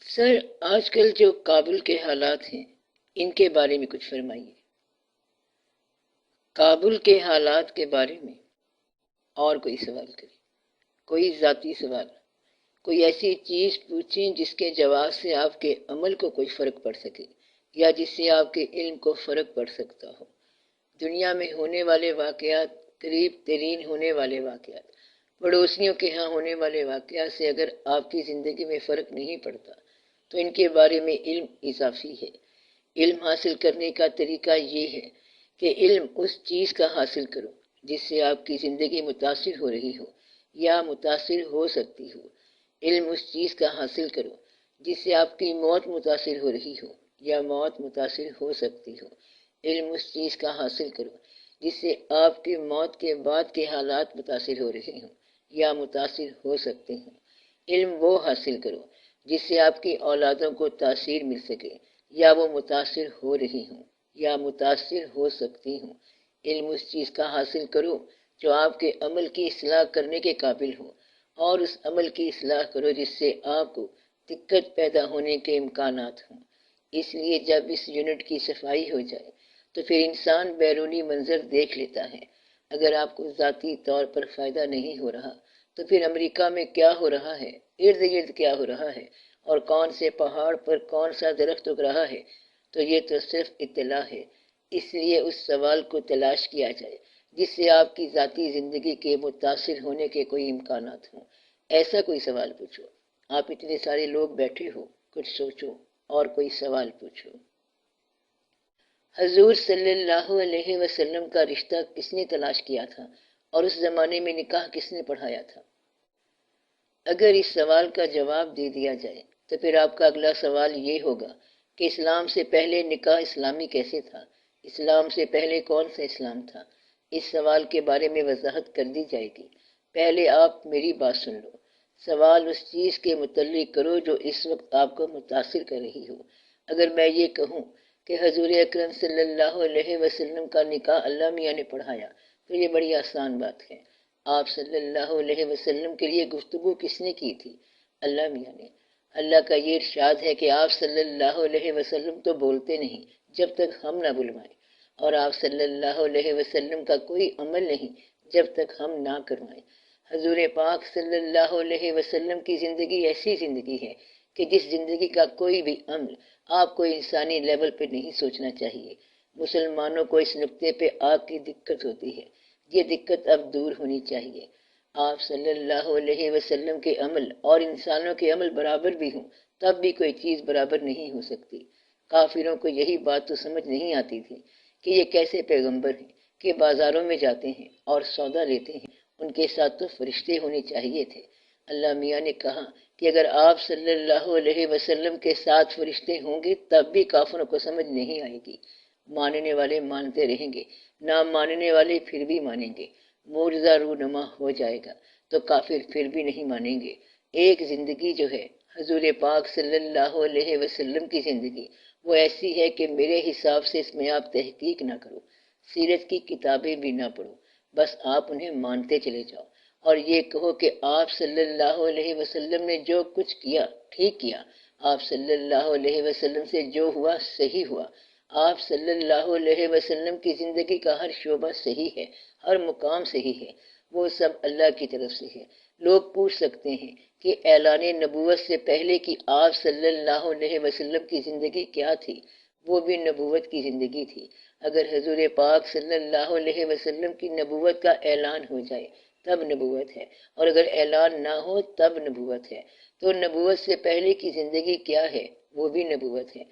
سر، آج کل جو کابل کے حالات ہیں ان کے بارے میں کچھ فرمائیے۔ کابل کے حالات کے بارے میں اور کوئی سوال کریں، کوئی ذاتی سوال، کوئی ایسی چیز پوچھیں جس کے جواب سے آپ کے عمل کو کوئی فرق پڑ سکے یا جس سے آپ کے علم کو فرق پڑ سکتا ہو۔ دنیا میں ہونے والے واقعات، قریب ترین ہونے والے واقعات، پڑوسیوں کے ہاں ہونے والے واقعات سے اگر آپ کی زندگی میں فرق نہیں پڑتا تو ان کے بارے میں علم اضافی ہے۔ علم حاصل کرنے کا طریقہ یہ ہے کہ علم اس چیز کا حاصل کرو جس سے آپ کی زندگی متاثر ہو رہی ہو یا متاثر ہو سکتی ہو۔ علم اس چیز کا حاصل کرو جس سے آپ کی موت متاثر ہو رہی ہو یا موت متاثر ہو سکتی ہو۔ علم اس چیز کا حاصل کرو جس سے آپ کی موت کے بعد کے حالات متاثر ہو رہے ہوں یا متاثر ہو سکتے ہوں۔ علم وہ حاصل کرو جس سے آپ کی اولادوں کو تاثیر مل سکے یا وہ متاثر ہو رہی ہوں یا متاثر ہو سکتی ہوں۔ علم اس چیز کا حاصل کرو جو آپ کے عمل کی اصلاح کرنے کے قابل ہو، اور اس عمل کی اصلاح کرو جس سے آپ کو دقت پیدا ہونے کے امکانات ہوں۔ اس لیے جب اس یونٹ کی صفائی ہو جائے تو پھر انسان بیرونی منظر دیکھ لیتا ہے۔ اگر آپ کو ذاتی طور پر فائدہ نہیں ہو رہا تو پھر امریکہ میں کیا ہو رہا ہے، ارد گرد کیا ہو رہا ہے، اور کون سے پہاڑ پر کون سا درخت اگ رہا ہے، تو یہ تو صرف اطلاع ہے۔ اس لیے اس سوال کو تلاش کیا جائے جس سے آپ کی ذاتی زندگی کے متاثر ہونے کے کوئی امکانات ہوں۔ ایسا کوئی سوال پوچھو۔ آپ اتنے سارے لوگ بیٹھے ہو، کچھ سوچو اور کوئی سوال پوچھو۔ حضور صلی اللہ علیہ وسلم کا رشتہ کس نے تلاش کیا تھا اور اس زمانے میں نکاح کس نے پڑھایا تھا؟ اگر اس سوال کا جواب دے دیا جائے تو پھر آپ کا اگلا سوال یہ ہوگا کہ اسلام سے پہلے نکاح اسلامی کیسے تھا؟ اسلام سے پہلے کون سا اسلام تھا؟ اس سوال کے بارے میں وضاحت کر دی جائے گی۔ پہلے آپ میری بات سن لو۔ سوال اس چیز کے متعلق کرو جو اس وقت آپ کو متاثر کر رہی ہو۔ اگر میں یہ کہوں کہ حضور اکرم صلی اللہ علیہ وسلم کا نکاح اللہ میاں نے پڑھایا تو یہ بڑی آسان بات ہے۔ آپ صلی اللہ علیہ وسلم کے لیے گفتگو کس نے کی تھی؟ اللہ میاں نے۔ اللہ کا یہ ارشاد ہے کہ آپ صلی اللہ علیہ وسلم تو بولتے نہیں جب تک ہم نہ بلوائیں، اور آپ صلی اللہ علیہ وسلم کا کوئی عمل نہیں جب تک ہم نہ کروائیں۔ حضور پاک صلی اللہ علیہ وسلم کی زندگی ایسی زندگی ہے کہ جس زندگی کا کوئی بھی عمل آپ کو انسانی لیول پہ نہیں سوچنا چاہیے۔ مسلمانوں کو اس نقطے پہ آگ کی دقت ہوتی ہے، یہ دقت اب دور ہونی چاہیے۔ آپ صلی اللہ علیہ وسلم کے عمل اور انسانوں کے عمل برابر بھی ہوں تب بھی کوئی چیز برابر نہیں ہو سکتی۔ کافروں کو یہی بات تو سمجھ نہیں آتی تھی کہ یہ کیسے پیغمبر ہیں کہ بازاروں میں جاتے ہیں اور سودا لیتے ہیں، ان کے ساتھ تو فرشتے ہونے چاہیے تھے۔ اللہ میاں نے کہا کہ اگر آپ صلی اللہ علیہ وسلم کے ساتھ فرشتے ہوں گے تب بھی کافروں کو سمجھ نہیں آئے گی۔ ماننے والے مانتے رہیں گے، نہ ماننے والے پھر بھی مانیں گے۔ معجزہ رونما ہو جائے گا تو کافر پھر بھی نہیں مانیں گے۔ ایک زندگی جو ہے حضور پاک صلی اللہ علیہ وسلم کی زندگی، وہ ایسی ہے کہ میرے حساب سے اس میں آپ تحقیق نہ کرو، سیرت کی کتابیں بھی نہ پڑھو، بس آپ انہیں مانتے چلے جاؤ اور یہ کہو کہ آپ صلی اللہ علیہ وسلم نے جو کچھ کیا ٹھیک کیا، آپ صلی اللہ علیہ وسلم سے جو ہوا صحیح ہوا، آپ صلی اللہ علیہ وسلم کی زندگی کا ہر شعبہ صحیح ہے، ہر مقام صحیح ہے، وہ سب اللہ کی طرف سے ہے۔ لوگ پوچھ سکتے ہیں کہ اعلان نبوت سے پہلے کی آپ صلی اللہ علیہ وسلم کی زندگی کیا تھی؟ وہ بھی نبوت کی زندگی تھی۔ اگر حضور پاک صلی اللہ علیہ وسلم کی نبوت کا اعلان ہو جائے تب نبوت ہے، اور اگر اعلان نہ ہو تب نبوت ہے۔ تو نبوت سے پہلے کی زندگی کیا ہے؟ وہ بھی نبوت ہے،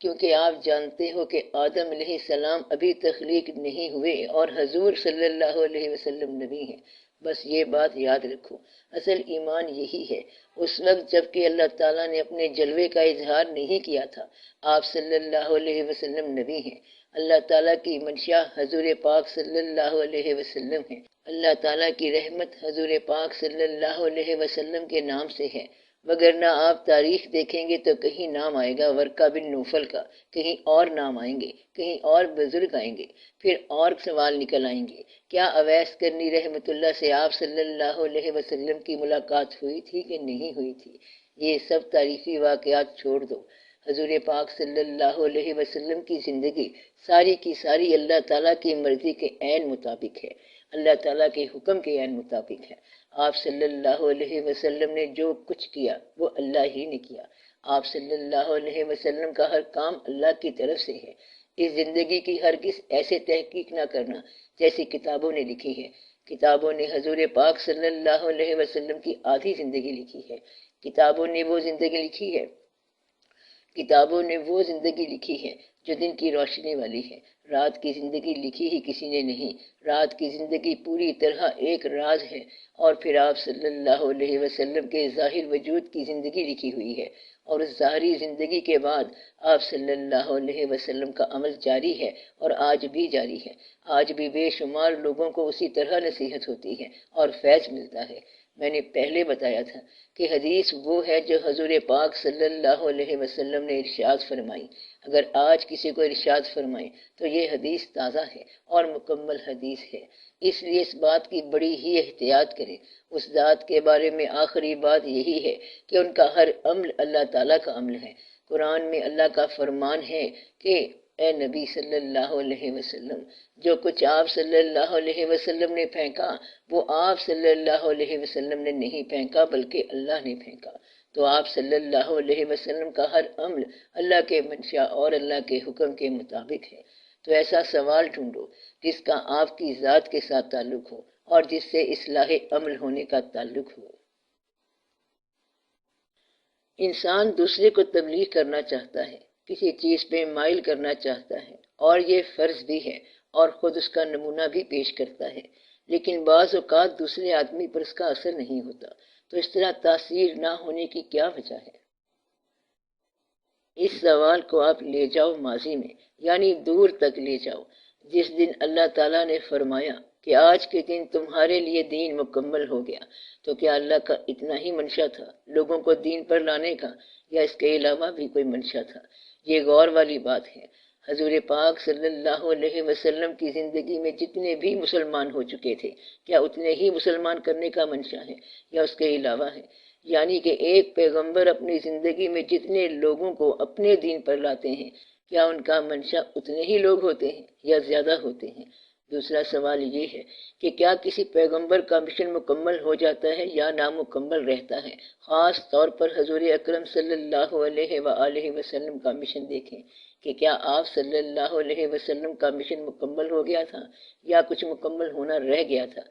کیونکہ آپ جانتے ہو کہ آدم علیہ السلام ابھی تخلیق نہیں ہوئے اور حضور صلی اللہ علیہ وسلم نبی ہیں۔ بس یہ بات یاد رکھو، اصل ایمان یہی ہے۔ اس وقت جب کہ اللہ تعالیٰ نے اپنے جلوے کا اظہار نہیں کیا تھا، آپ صلی اللہ علیہ وسلم نبی ہیں۔ اللہ تعالیٰ کی منشا حضور پاک صلی اللہ علیہ وسلم ہے۔ اللہ تعالیٰ کی رحمت حضور پاک صلی اللہ علیہ وسلم کے نام سے ہے، وگرنہ آپ تاریخ دیکھیں گے تو کہیں نام آئے گا ورقہ بن نوفل کا، کہیں اور نام آئیں گے، کہیں اور بزرگ آئیں گے، پھر اور سوال نکل آئیں گے۔ کیا اویس کرنی رحمت اللہ سے آپ صلی اللہ علیہ وسلم کی ملاقات ہوئی تھی کہ نہیں ہوئی تھی؟ یہ سب تاریخی واقعات چھوڑ دو، حضور پاک صلی اللہ علیہ وسلم کی زندگی ساری کی ساری اللہ تعالیٰ کی مرضی کے عین مطابق ہے، اللہ تعالیٰ کے حکم کے عین مطابق ہے۔ آپ صلی اللہ علیہ وسلم نے جو کچھ کیا وہ اللہ ہی نے کیا۔ آپ صلی اللہ علیہ وسلم کا ہر کام اللہ کی طرف سے ہے۔ اس زندگی کی ہرگز ایسے تحقیق نہ کرنا جیسی کتابوں نے لکھی ہے۔ کتابوں نے حضور پاک صلی اللہ علیہ وسلم کی آدھی زندگی لکھی ہے۔ کتابوں نے وہ زندگی لکھی ہے جو دن کی روشنی والی ہے۔ رات کی زندگی لکھی ہی کسی نے نہیں۔ رات کی زندگی پوری طرح ایک راز ہے، اور پھر آپ صلی اللہ علیہ وسلم کے ظاہر وجود کی زندگی لکھی ہوئی ہے، اور اس ظاہری زندگی کے بعد آپ صلی اللہ علیہ وسلم کا عمل جاری ہے، اور آج بھی جاری ہے۔ آج بھی بے شمار لوگوں کو اسی طرح نصیحت ہوتی ہے اور فیض ملتا ہے۔ میں نے پہلے بتایا تھا کہ حدیث وہ ہے جو حضور پاک صلی اللہ علیہ وسلم نے ارشاد فرمائی۔ اگر آج کسی کو ارشاد فرمائیں تو یہ حدیث تازہ ہے اور مکمل حدیث ہے، اس لیے اس بات کی بڑی ہی احتیاط کریں۔ اس ذات کے بارے میں آخری بات یہی ہے کہ ان کا ہر عمل اللہ تعالیٰ کا عمل ہے۔ قرآن میں اللہ کا فرمان ہے کہ اے نبی صلی اللہ علیہ وسلم، جو کچھ آپ صلی اللہ علیہ وسلم نے پھینکا وہ آپ صلی اللہ علیہ وسلم نے نہیں پھینکا بلکہ اللہ نے pھینکا۔ تو آپ صلی اللہ علیہ وسلم کا ہر عمل اللہ کے منشا اور اللہ کے حکم کے مطابق ہے۔ تو ایسا سوال ڈھونڈو جس کا آپ کی ذات کے ساتھ تعلق ہو اور جس سے اصلاح عمل ہونے کا تعلق ہو۔ انسان دوسرے کو تبلیغ کرنا چاہتا ہے، کسی چیز پہ مائل کرنا چاہتا ہے، اور یہ فرض بھی ہے، اور خود اس کا نمونہ بھی پیش کرتا ہے، لیکن بعض اوقات دوسرے آدمی پر اس کا اثر نہیں ہوتا، تو اس طرح تاثیر نہ ہونے کی کیا وجہ ہے؟ اس سوال کو آپ لے جاؤ ماضی میں، یعنی دور تک لے جاؤ، جس دن اللہ تعالیٰ نے فرمایا کہ آج کے دن تمہارے لیے دین مکمل ہو گیا۔ تو کیا اللہ کا اتنا ہی منشا تھا لوگوں کو دین پر لانے کا، یا اس کے علاوہ بھی کوئی منشا تھا؟ یہ غور والی بات ہے۔ حضور پاک صلی اللہ علیہ وسلم کی زندگی میں جتنے بھی مسلمان ہو چکے تھے، کیا اتنے ہی مسلمان کرنے کا منشا ہے یا اس کے علاوہ ہے؟ یعنی کہ ایک پیغمبر اپنی زندگی میں جتنے لوگوں کو اپنے دین پر لاتے ہیں، کیا ان کا منشا اتنے ہی لوگ ہوتے ہیں یا زیادہ ہوتے ہیں؟ دوسرا سوال یہ ہے کہ کیا کسی پیغمبر کا مشن مکمل ہو جاتا ہے یا نامکمل رہتا ہے؟ خاص طور پر حضور اکرم صلی اللہ علیہ وآلہ وسلم کا مشن دیکھیں کہ کیا آپ صلی اللہ علیہ وسلم کا مشن مکمل ہو گیا تھا یا کچھ مکمل ہونا رہ گیا تھا؟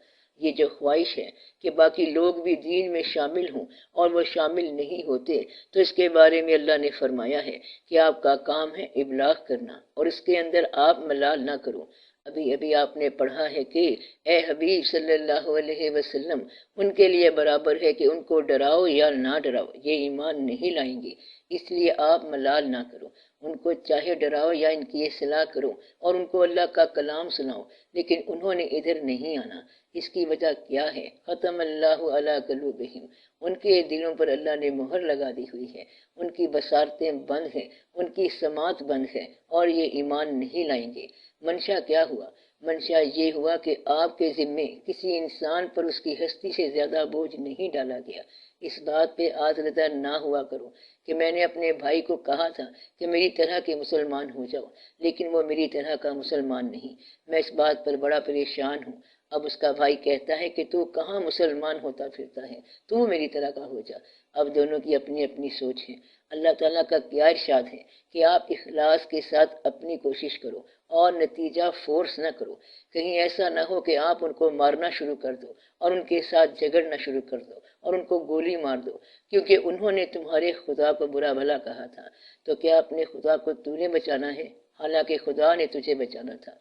یہ جو خواہش ہے کہ باقی لوگ بھی دین میں شامل ہوں اور وہ شامل نہیں ہوتے، تو اس کے بارے میں اللہ نے فرمایا ہے کہ آپ کا کام ہے ابلاغ کرنا، اور اس کے اندر آپ ملال نہ کرو۔ ابھی آپ نے پڑھا ہے کہ اے حبیب صلی اللہ علیہ وسلم، ان کے لیے برابر ہے کہ ان کو ڈراؤ یا نہ ڈراؤ، یہ ایمان نہیں لائیں گے، اس لیے آپ ملال نہ کرو۔ ان کو چاہے ڈراؤ یا ان کی اصلاح کرو اور ان کو اللہ کا کلام سناؤ، لیکن انہوں نے ادھر نہیں آنا۔ اس کی وجہ کیا ہے؟ ختم اللہ علی قلوبہم، ان کے دلوں پر اللہ نے مہر لگا دی ہوئی ہے، ان کی بصارتیں بند ہیں، ان کی سماعت بند ہے، اور یہ ایمان نہیں لائیں گے۔ منشا کیا ہوا؟ منشا یہ ہوا کہ آپ کے ذمے کسی انسان پر اس کی ہستی سے زیادہ بوجھ نہیں ڈالا گیا۔ اس بات پہ آزردہ نہ ہوا کرو کہ میں نے اپنے بھائی کو کہا تھا کہ میری طرح کے مسلمان ہو جاؤ، لیکن وہ میری طرح کا مسلمان نہیں۔ میں اس بات پر بڑا پریشان ہوں۔ اب اس کا بھائی کہتا ہے کہ تو کہاں مسلمان ہوتا پھرتا ہے، تو میری طرح کا ہو جا۔ اب دونوں کی اپنی اپنی سوچ ہے۔ اللہ تعالیٰ کا کیا ارشاد ہے کہ آپ اخلاص کے ساتھ اپنی کوشش کرو اور نتیجہ فورس نہ کرو۔ کہیں ایسا نہ ہو کہ آپ ان کو مارنا شروع کر دو اور ان کے ساتھ جھگڑنا شروع کر دو اور ان کو گولی مار دو، کیونکہ انہوں نے تمہارے خدا کو برا بھلا کہا تھا۔ تو کیا اپنے خدا کو تو نے بچانا ہے، حالانکہ خدا نے تجھے بچانا تھا؟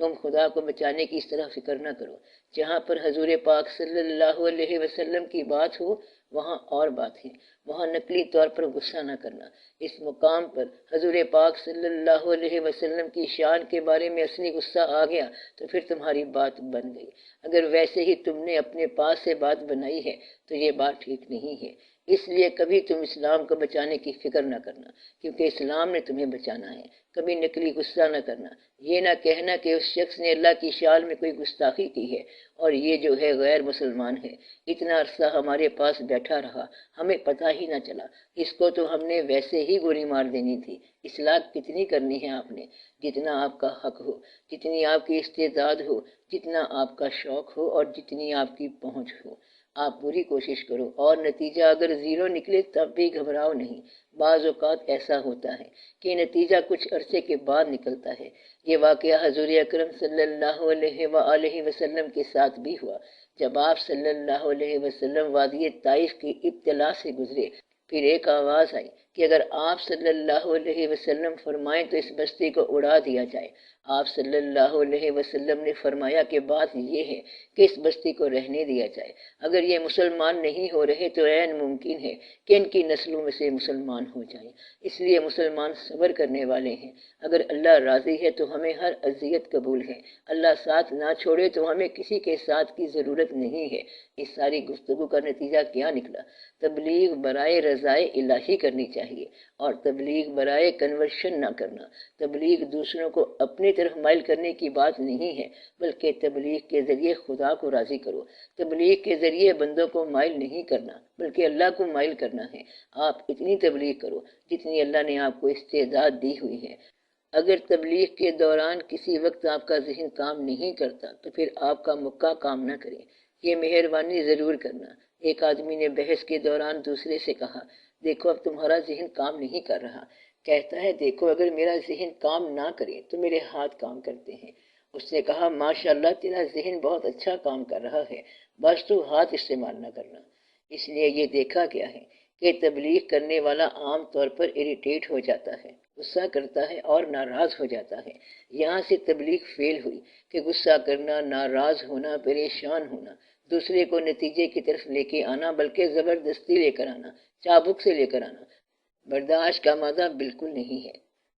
تم خدا کو بچانے کی اس طرح فکر نہ کرو۔ جہاں پر حضور پاک صلی اللہ علیہ وسلم کی بات ہو وہاں اور بات ہے، وہاں نقلی طور پر غصہ نہ کرنا۔ اس مقام پر حضور پاک صلی اللہ علیہ وسلم کی شان کے بارے میں اصلی غصہ آ گیا تو پھر تمہاری بات بن گئی۔ اگر ویسے ہی تم نے اپنے پاس سے بات بنائی ہے تو یہ بات ٹھیک نہیں ہے۔ اس لیے کبھی تم اسلام کو بچانے کی فکر نہ کرنا، کیونکہ اسلام نے تمہیں بچانا ہے۔ کبھی نقلی غصہ نہ کرنا، یہ نہ کہنا کہ اس شخص نے اللہ کی شان میں کوئی گستاخی کی ہے اور یہ جو ہے غیر مسلمان ہے، اتنا عرصہ ہمارے پاس بیٹھا رہا، ہمیں پتہ ہی نہ چلا، اس کو تو ہم نے ویسے ہی گولی مار دینی تھی۔ اصلاح کتنی کرنی ہے آپ نے؟ جتنا آپ کا حق ہو، جتنی آپ کی استعداد ہو، جتنا آپ کا شوق ہو اور جتنی آپ کی پہنچ ہو، آپ پوری کوشش کرو، اور نتیجہ اگر زیرو نکلے تب بھی گھبراؤ نہیں۔ بعض اوقات ایسا ہوتا ہے کہ نتیجہ کچھ عرصے کے بعد نکلتا ہے۔ یہ واقعہ حضور اکرم صلی اللہ علیہ وآلہ وسلم کے ساتھ بھی ہوا۔ جب آپ صلی اللہ علیہ وسلم وادی طائف کی ابتلا سے گزرے، پھر ایک آواز آئی کہ اگر آپ صلی اللہ علیہ وسلم فرمائیں تو اس بستی کو اڑا دیا جائے۔ آپ صلی اللہ علیہ وسلم نے فرمایا کہ بات یہ ہے کہ اس بستی کو رہنے دیا جائے۔ اگر یہ مسلمان نہیں ہو رہے تو عین ممکن ہے کہ ان کی نسلوں میں سے مسلمان ہو جائیں۔ اس لیے مسلمان صبر کرنے والے ہیں۔ اگر اللہ راضی ہے تو ہمیں ہر اذیت قبول ہے، اللہ ساتھ نہ چھوڑے تو ہمیں کسی کے ساتھ کی ضرورت نہیں ہے۔ اس ساری گفتگو کا نتیجہ کیا نکلا؟ تبلیغ برائے رضائے الہی کرنی چاہیے، اور تبلیغ برائے کنورشن نہ کرنا۔ تبلیغ دوسروں کو اپنی طرف مائل کرنے کی بات نہیں ہے، بلکہ تبلیغ کے ذریعے خدا کو راضی کرو۔ تبلیغ کے ذریعے بندوں کو مائل نہیں کرنا، بلکہ اللہ کو مائل کرنا ہے۔ آپ اتنی تبلیغ کرو جتنی اللہ نے آپ کو استعداد دی ہوئی ہے۔ اگر تبلیغ کے دوران کسی وقت آپ کا ذہن کام نہیں کرتا تو پھر آپ کا مکہ کام نہ کرے۔ یہ مہربانی ضرور کرنا۔ ایک آدمی نے بحث کے دوران دوسرے سے کہا، دیکھو اب تمہارا ذہن کام نہیں کر رہا۔ کہتا ہے، دیکھو اگر میرا ذہن کام نہ کرے تو میرے ہاتھ کام کرتے ہیں۔ اس نے کہا، ماشاءاللہ تیرا ذہن بہت اچھا کام کر رہا ہے، بس تو ہاتھ استعمال نہ کرنا۔ اس لیے یہ دیکھا گیا ہے کہ تبلیغ کرنے والا عام طور پر اریٹیٹ ہو جاتا ہے، غصہ کرتا ہے اور ناراض ہو جاتا ہے۔ یہاں سے تبلیغ فیل ہوئی کہ غصہ کرنا، ناراض ہونا، پریشان ہونا، دوسرے کو نتیجے کی طرف لے کے آنا، بلکہ زبردستی لے کر آنا، چابک سے لے کر آنا، برداشت کا مادہ بالکل نہیں ہے۔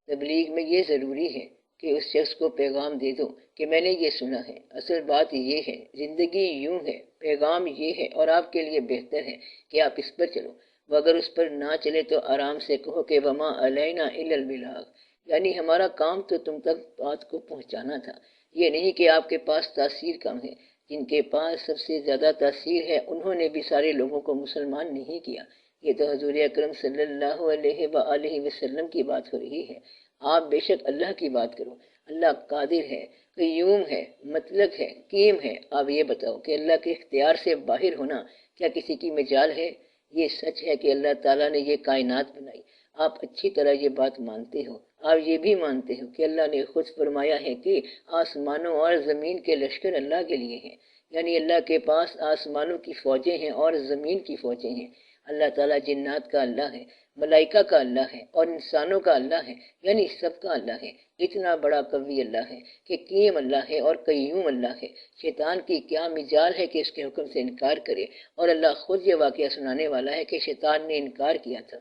تبلیغ میں یہ ضروری ہے کہ اس شخص کو پیغام دے دو کہ میں نے یہ سنا ہے، اصل بات یہ ہے، زندگی یوں ہے، پیغام یہ ہے اور آپ کے لیے بہتر ہے کہ آپ اس پر چلو۔ وہ اگر اس پر نہ چلے تو آرام سے کہو کہ وما علینا الا البلاغ، یعنی ہمارا کام تو تم تک بات کو پہنچانا تھا۔ یہ نہیں کہ آپ کے پاس تاثیر کم ہے۔ جن کے پاس سب سے زیادہ تاثیر ہے انہوں نے بھی سارے لوگوں کو مسلمان نہیں کیا۔ یہ تو حضور اکرم صلی اللہ علیہ وآلہ وسلم کی بات ہو رہی ہے۔ آپ بے شک اللہ کی بات کرو۔ اللہ قادر ہے، قیوم ہے، مطلق ہے، قیم ہے۔ آپ یہ بتاؤ کہ اللہ کے اختیار سے باہر ہونا کیا کسی کی مجال ہے؟ یہ سچ ہے کہ اللہ تعالیٰ نے یہ کائنات بنائی، آپ اچھی طرح یہ بات مانتے ہو۔ آپ یہ بھی مانتے ہو کہ اللہ نے خود فرمایا ہے کہ آسمانوں اور زمین کے لشکر اللہ کے لیے ہیں، یعنی اللہ کے پاس آسمانوں کی فوجیں ہیں اور زمین کی فوجیں ہیں۔ اللہ تعالیٰ جنات کا اللہ ہے، ملائکہ کا اللہ ہے اور انسانوں کا اللہ ہے، یعنی سب کا اللہ ہے۔ اتنا بڑا قوی اللہ ہے کہ قیم اللہ ہے اور قیوم اللہ ہے۔ شیطان کی کیا مجال ہے کہ اس کے حکم سے انکار کرے؟ اور اللہ خود یہ واقعہ سنانے والا ہے کہ شیطان نے انکار کیا تھا۔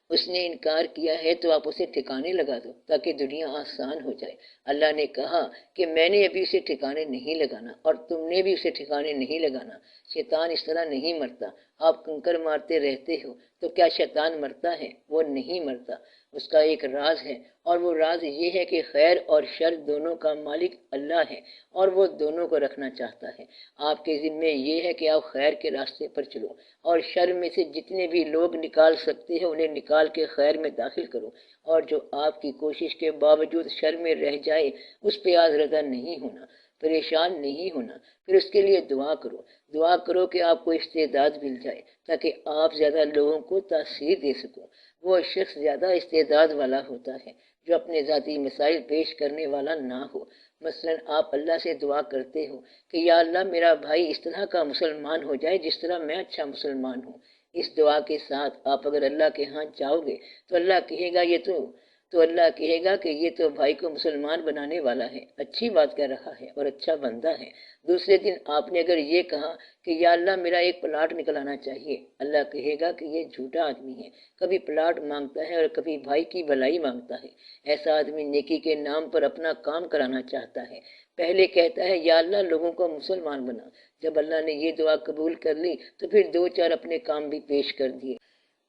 اس نے انکار کیا ہے تو آپ اسے ٹھکانے لگا دو تاکہ دنیا آسان ہو جائے۔ اللہ نے کہا کہ میں نے ابھی اسے ٹھکانے نہیں لگانا اور تم نے بھی اسے ٹھکانے نہیں لگانا۔ شیطان اس طرح نہیں مرتا۔ آپ کنکر مارتے رہتے ہو تو کیا شیطان مرتا ہے؟ وہ نہیں مرتا۔ اس کا ایک راز ہے، اور وہ راز یہ ہے کہ خیر اور شر دونوں کا مالک اللہ ہے اور وہ دونوں کو رکھنا چاہتا ہے۔ آپ کے ذمے یہ ہے کہ آپ خیر کے راستے پر چلو اور شر میں سے جتنے بھی لوگ نکال سکتے ہیں انہیں نکال کے خیر میں داخل کرو، اور جو آپ کی کوشش کے باوجود شر میں رہ جائے اس پہ آزردہ نہیں ہونا، پریشان نہیں ہونا۔ پھر اس کے لیے دعا کرو، دعا کرو کہ آپ کو استعداد مل جائے تاکہ آپ زیادہ لوگوں کو تاثیر دے سکو۔ وہ شخص زیادہ استعداد والا ہوتا ہے جو اپنے ذاتی مسائل پیش کرنے والا نہ ہو۔ مثلا آپ اللہ سے دعا کرتے ہو کہ یا اللہ میرا بھائی اس طرح کا مسلمان ہو جائے جس طرح میں اچھا مسلمان ہوں۔ اس دعا کے ساتھ آپ اگر اللہ کے ہاں جاؤ گے تو اللہ کہے گا اللہ کہے گا کہ یہ تو بھائی کو مسلمان بنانے والا ہے، اچھی بات کر رہا ہے اور اچھا بندہ ہے۔ دوسرے دن آپ نے اگر یہ کہا کہ یا اللہ میرا ایک پلاٹ نکلانا چاہیے، اللہ کہے گا کہ یہ جھوٹا آدمی ہے، کبھی پلاٹ مانگتا ہے اور کبھی بھائی کی بھلائی مانگتا ہے۔ ایسا آدمی نیکی کے نام پر اپنا کام کرانا چاہتا ہے، پہلے کہتا ہے یا اللہ لوگوں کو مسلمان بنا، جب اللہ نے یہ دعا قبول کر لی تو پھر دو چار اپنے کام بھی پیش کر دیے۔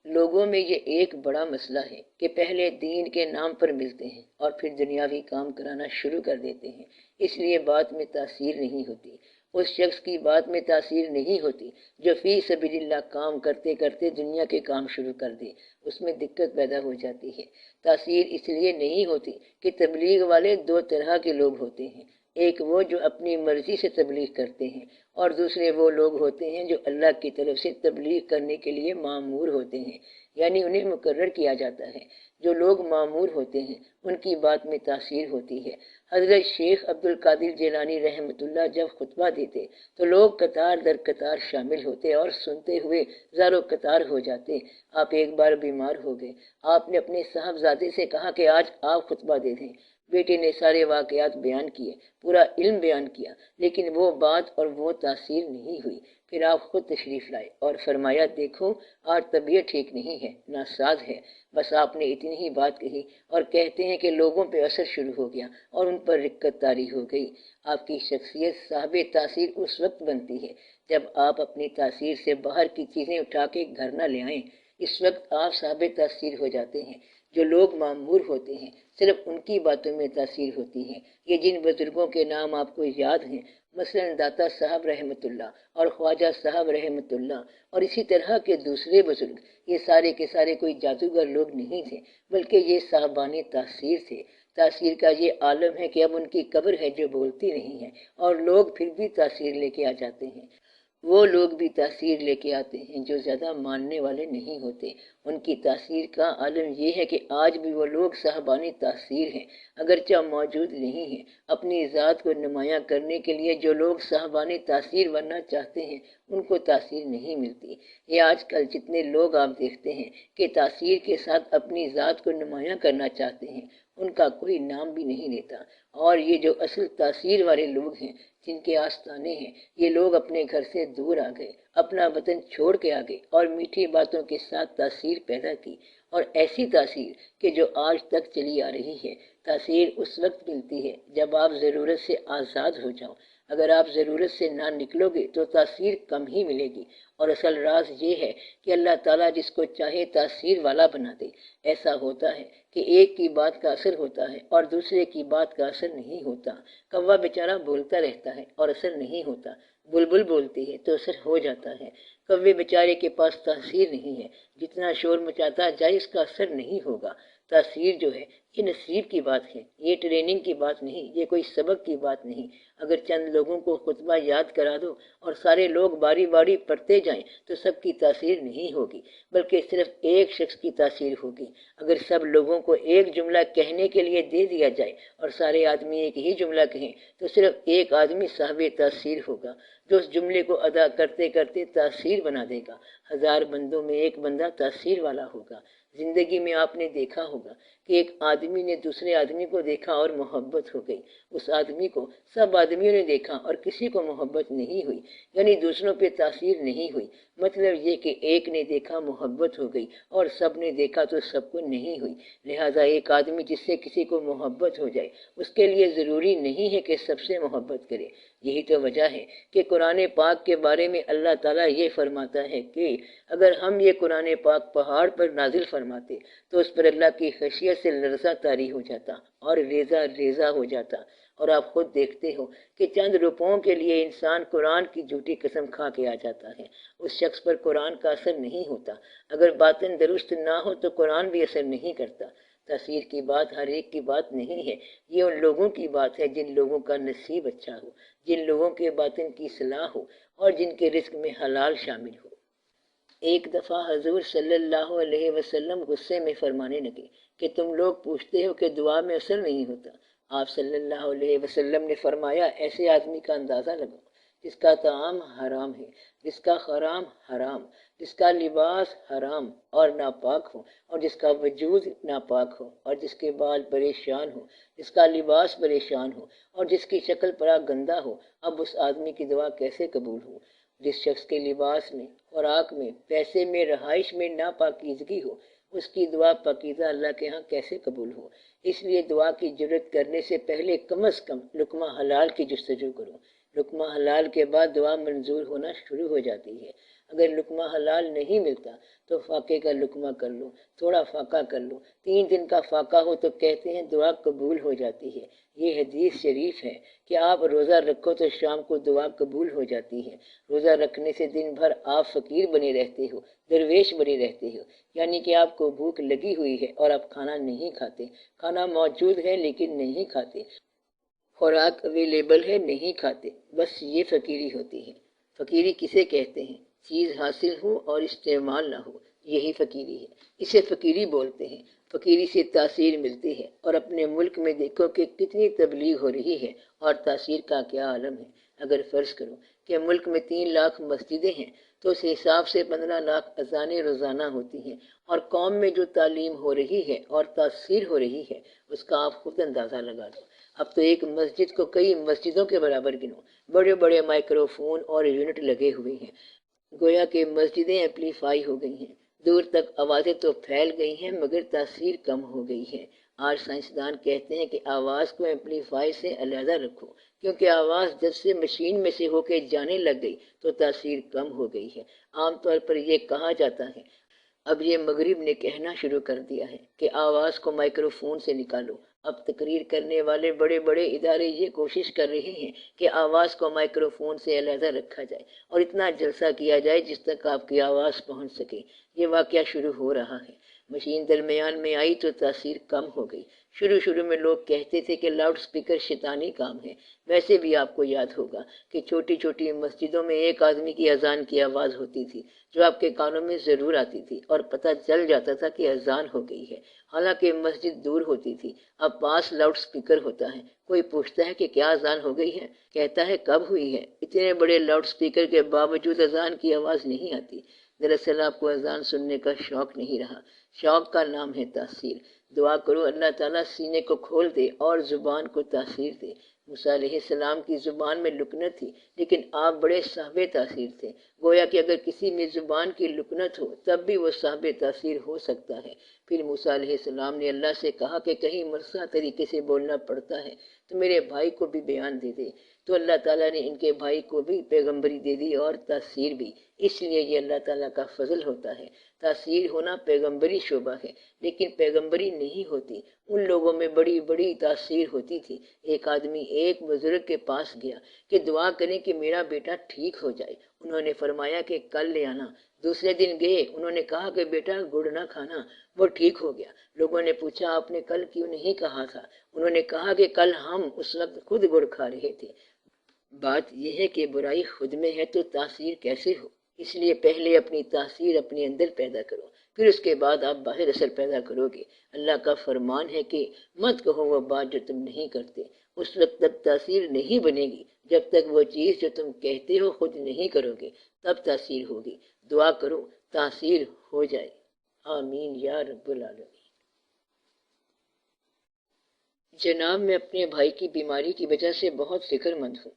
لوگوں میں یہ ایک بڑا مسئلہ ہے کہ پہلے دین کے نام پر ملتے ہیں اور پھر دنیاوی کام کرانا شروع کر دیتے ہیں، اس لیے بات میں تاثیر نہیں ہوتی۔ اس شخص کی بات میں تاثیر نہیں ہوتی جو فی سبیل اللہ کام کرتے کرتے دنیا کے کام شروع کر دے، اس میں دقت پیدا ہو جاتی ہے۔ تاثیر اس لیے نہیں ہوتی کہ تبلیغ والے دو طرح کے لوگ ہوتے ہیں، ایک وہ جو اپنی مرضی سے تبلیغ کرتے ہیں، اور دوسرے وہ لوگ ہوتے ہیں جو اللہ کی طرف سے تبلیغ کرنے کے لیے مامور ہوتے ہیں، یعنی انہیں مقرر کیا جاتا ہے۔ جو لوگ مامور ہوتے ہیں ان کی بات میں تاثیر ہوتی ہے۔ حضرت شیخ عبد القادر جیلانی رحمۃ اللہ جب خطبہ دیتے تو لوگ قطار در قطار شامل ہوتے اور سنتے ہوئے زارو قطار ہو جاتے۔ آپ ایک بار بیمار ہو گئے، آپ نے اپنے صاحبزادے سے کہا کہ آج آپ خطبہ دے دیں۔ بیٹے نے سارے واقعات بیان کیے، پورا علم بیان کیا، لیکن وہ بات اور وہ تاثیر نہیں ہوئی۔ پھر آپ خود تشریف لائے اور فرمایا دیکھو آج طبیعت ٹھیک نہیں ہے، ناساز ہے، بس آپ نے اتنی ہی بات کہی اور کہتے ہیں کہ لوگوں پہ اثر شروع ہو گیا اور ان پر رکت طاری ہو گئی۔ آپ کی شخصیت صاحب تاثیر اس وقت بنتی ہے جب آپ اپنی تاثیر سے باہر کی چیزیں اٹھا کے گھر نہ لے آئیں، اس وقت آپ صاحب تاثیر ہو جاتے ہیں۔ جو لوگ معمور ہوتے ہیں صرف ان کی باتوں میں تاثیر ہوتی ہے۔ یہ جن بزرگوں کے نام آپ کو یاد ہیں، مثلا داتا صاحب رحمۃ اللہ اور خواجہ صاحب رحمۃ اللہ اور اسی طرح کے دوسرے بزرگ، یہ سارے کے سارے کوئی جادوگر لوگ نہیں تھے، بلکہ یہ صاحبان تاثیر تھے۔ تاثیر کا یہ عالم ہے کہ اب ان کی قبر ہے جو بولتی نہیں ہے، اور لوگ پھر بھی تاثیر لے کے آ جاتے ہیں۔ وہ لوگ بھی تاثیر لے کے آتے ہیں جو زیادہ ماننے والے نہیں ہوتے۔ ان کی تاثیر کا عالم یہ ہے کہ آج بھی وہ لوگ صاحبانی تاثیر ہیں، اگرچہ موجود نہیں ہیں۔ اپنی ذات کو نمایاں کرنے کے لیے جو لوگ صاحبانی تاثیر بننا چاہتے ہیں ان کو تاثیر نہیں ملتی۔ یہ آج کل جتنے لوگ آپ دیکھتے ہیں کہ تاثیر کے ساتھ اپنی ذات کو نمایاں کرنا چاہتے ہیں، ان کا کوئی نام بھی نہیں لیتا۔ اور یہ جو اصل تاثیر والے لوگ ہیں، جن کے آستانے ہیں، یہ لوگ اپنے گھر سے دور آ گئے، اپنا وطن چھوڑ کے آ گئے اور میٹھی باتوں کے ساتھ تاثیر پیدا کی، اور ایسی تاثیر کہ جو آج تک چلی آ رہی ہے۔ تاثیر اس وقت ملتی ہے جب آپ ضرورت سے آزاد ہو جاؤ۔ اگر آپ ضرورت سے نہ نکلو گے تو تاثیر کم ہی ملے گی، اور اصل راز یہ ہے کہ اللہ تعالیٰ جس کو چاہے تاثیر والا بنا دے۔ ایسا ہوتا ہے کہ ایک کی بات کا اثر ہوتا ہے اور دوسرے کی بات کا اثر نہیں ہوتا۔ کوا بیچارہ بولتا رہتا ہے اور اثر نہیں ہوتا، بلبل بولتی ہے تو اثر ہو جاتا ہے۔ کوے بیچارے کے پاس تاثیر نہیں ہے، جتنا شور مچاتا جائے اس کا اثر نہیں ہوگا۔ تاثیر جو ہے یہ نصیب کی بات ہے، یہ ٹریننگ کی بات نہیں، یہ کوئی سبق کی بات نہیں۔ اگر چند لوگوں کو خطبہ یاد کرا دو اور سارے لوگ باری باری پڑھتے جائیں تو سب کی تاثیر نہیں ہوگی، بلکہ صرف ایک شخص کی تاثیر ہوگی۔ اگر سب لوگوں کو ایک جملہ کہنے کے لیے دے دیا جائے اور سارے آدمی ایک ہی جملہ کہیں تو صرف ایک آدمی صاحب تاثیر ہوگا جو اس جملے کو ادا کرتے کرتے تاثیر بنا دے گا۔ 1000 بندوں میں ایک بندہ تاثیر والا ہوگا۔ زندگی میں آپ نے دیکھا ہوگا کہ ایک آدمی نے دوسرے آدمی کو دیکھا اور محبت ہو گئی، اس آدمی کو سب آدمیوں نے دیکھا اور کسی کو محبت نہیں ہوئی، یعنی دوسروں پہ تاثیر نہیں ہوئی۔ مطلب یہ کہ ایک نے دیکھا محبت ہو گئی اور سب نے دیکھا تو سب کو نہیں ہوئی۔ لہٰذا ایک آدمی جس سے کسی کو محبت ہو جائے اس کے لیے ضروری نہیں ہے کہ سب سے محبت کرے۔ یہی تو وجہ ہے کہ قرآن پاک کے بارے میں اللہ تعالیٰ یہ فرماتا ہے کہ اگر ہم یہ قرآن پاک پہاڑ پر نازل فرماتے تو اس پر اللہ کی خشیت سے لرزہ طاری ہو جاتا اور ریزہ ریزہ ہو جاتا۔ اور آپ خود دیکھتے ہو کہ چند روپوں کے لیے انسان قرآن کی جھوٹی قسم کھا کے آ جاتا ہے، اس شخص پر قرآن کا اثر نہیں ہوتا۔ اگر باطن درست نہ ہو تو قرآن بھی اثر نہیں کرتا۔ تاثیر کی بات ہر ایک کی بات نہیں ہے، یہ ان لوگوں کی بات ہے جن لوگوں کا نصیب اچھا ہو، جن لوگوں کے باطن کی اصلاح ہو اور جن کے رزق میں حلال شامل ہو۔ ایک دفعہ حضور صلی اللہ علیہ وسلم غصے میں فرمانے لگے کہ تم لوگ پوچھتے ہو کہ دعا میں اثر نہیں ہوتا۔ آپ صلی اللہ علیہ وسلم نے فرمایا ایسے آدمی کا اندازہ لگاؤ جس کا طعام حرام ہے، جس کا خرام حرام، جس کا لباس حرام اور ناپاک ہو، اور جس کا وجود ناپاک ہو، اور جس کے بال پریشان ہو، جس کا لباس پریشان ہو، اور جس کی شکل پرا گندا ہو۔ اب اس آدمی کی دعا کیسے قبول ہو؟ جس شخص کے لباس میں، خوراک میں، پیسے میں، رہائش میں ناپاکیزگی ہو، اس کی دعا پاکیزہ اللہ کے ہاں کیسے قبول ہو؟ اس لیے دعا کی جرت کرنے سے پہلے کم از کم لقمہ حلال کی جستجو کرو۔ لقمہ حلال کے بعد دعا منظور ہونا شروع ہو جاتی ہے۔ اگر لقمہ حلال نہیں ملتا تو فاقے کا لقمہ کر لو، تھوڑا فاقہ کر لو، 3 دن کا فاقہ ہو تو کہتے ہیں دعا قبول ہو جاتی ہے۔ یہ حدیث شریف ہے کہ آپ روزہ رکھو تو شام کو دعا قبول ہو جاتی ہے۔ روزہ رکھنے سے دن بھر آپ فقیر بنے رہتے ہو، درویش بنے رہتے ہو، یعنی کہ آپ کو بھوک لگی ہوئی ہے اور آپ کھانا نہیں کھاتے، کھانا موجود ہے لیکن نہیں کھاتے، خوراک اویلیبل ہے نہیں کھاتے، بس یہ فقیری ہوتی ہے۔ فقیری کسے کہتے ہیں؟ چیز حاصل ہو اور استعمال نہ ہو، یہی فقیری ہے، اسے فقیری بولتے ہیں۔ فقیری سے تاثیر ملتی ہے، اور اپنے ملک میں دیکھو کہ کتنی تبلیغ ہو رہی ہے اور تاثیر کا کیا عالم ہے۔ اگر فرض کرو کہ ملک میں 3 لاکھ مسجدیں ہیں تو اس حساب سے 15 لاکھ اذانیں روزانہ ہوتی ہیں، اور قوم میں جو تعلیم ہو رہی ہے اور تاثیر ہو رہی ہے اس کا آپ خود اندازہ لگا دو۔ اب تو ایک مسجد کو کئی مسجدوں کے برابر گنو، بڑے بڑے مائکرو فون اور یونٹ لگے ہوئے ہیں، گویا کہ مسجدیں ایمپلیفائی ہو گئی ہیں، دور تک آوازیں تو پھیل گئی ہیں مگر تاثیر کم ہو گئی ہے۔ آج سائنسدان کہتے ہیں کہ آواز کو ایمپلیفائی سے علیحدہ رکھو، کیونکہ آواز جب سے مشین میں سے ہو کے جانے لگ گئی تو تاثیر کم ہو گئی ہے۔ عام طور پر یہ کہا جاتا ہے، اب یہ مغرب نے کہنا شروع کر دیا ہے کہ آواز کو مائکرو فون سے نکالو۔ اب تقریر کرنے والے بڑے بڑے ادارے یہ کوشش کر رہے ہیں کہ آواز کو مائکرو فون سے علیحدہ رکھا جائے اور اتنا جلسہ کیا جائے جس تک آپ کی آواز پہنچ سکے۔ یہ واقعہ شروع ہو رہا ہے۔ مشین درمیان میں آئی تو تاثیر کم ہو گئی۔ شروع میں لوگ کہتے تھے کہ لاؤڈ سپیکر شیطانی کام ہے۔ ویسے بھی آپ کو یاد ہوگا کہ چھوٹی چھوٹی مسجدوں میں ایک آدمی کی اذان کی آواز ہوتی تھی جو آپ کے کانوں میں ضرور آتی تھی اور پتہ چل جاتا تھا کہ اذان ہو گئی ہے، حالانکہ مسجد دور ہوتی تھی۔ اب پاس لاؤڈ سپیکر ہوتا ہے، کوئی پوچھتا ہے کہ کیا اذان ہو گئی ہے، کہتا ہے کب ہوئی ہے۔ اتنے بڑے لاؤڈ سپیکر کے باوجود اذان کی آواز نہیں آتی۔ دراصل آپ کو اذان سننے کا شوق نہیں رہا، شوق کا نام ہے تاثیر۔ دعا کرو اللہ تعالیٰ سینے کو کھول دے اور زبان کو تاثیر دے۔ موسیٰ علیہ السلام کی زبان میں لکنت تھی لیکن آپ بڑے صاحب تاثیر تھے، گویا کہ اگر کسی میں زبان کی لکنت ہو تب بھی وہ صاحب تاثیر ہو سکتا ہے۔ پھر موسیٰ علیہ السلام نے اللہ سے کہا کہ کہیں مرسا طریقے سے بولنا پڑتا ہے تو میرے بھائی کو بھی بیان دے دے، تو اللہ تعالیٰ نے ان کے بھائی کو بھی پیغمبری دے دی اور تاثیر بھی۔ اس لیے یہ اللہ تعالیٰ کا فضل ہوتا ہے۔ تاثیر ہونا پیغمبری شعبہ ہے، لیکن پیغمبری نہیں ہوتی۔ ان لوگوں میں بڑی بڑی تاثیر ہوتی تھی۔ ایک آدمی ایک بزرگ کے پاس گیا کہ دعا کریں کہ میرا بیٹا ٹھیک ہو جائے۔ انہوں نے فرمایا کہ کل لے آنا۔ دوسرے دن گئے، انہوں نے کہا کہ بیٹا گڑ نہ کھانا، وہ ٹھیک ہو گیا۔ لوگوں نے پوچھا آپ نے کل کیوں نہیں کہا تھا؟ انہوں نے کہا کہ کل ہم اس وقت خود گڑ کھا رہے تھے۔ بات یہ ہے کہ برائی خود میں ہے تو تاثیر کیسے ہو؟ اس لیے پہلے اپنی تاثیر اپنے اندر پیدا کرو، پھر اس کے بعد آپ باہر اثر پیدا کرو گے۔ اللہ کا فرمان ہے کہ مت کہو وہ بات جو تم نہیں کرتے۔ اس وقت تک تاثیر نہیں بنے گی جب تک وہ چیز جو تم کہتے ہو خود نہیں کرو گے، تب تاثیر ہوگی۔ دعا کرو تاثیر ہو جائے۔ آمین یا رب العالمین۔ جناب میں اپنے بھائی کی بیماری کی وجہ سے بہت فکر مند ہوں۔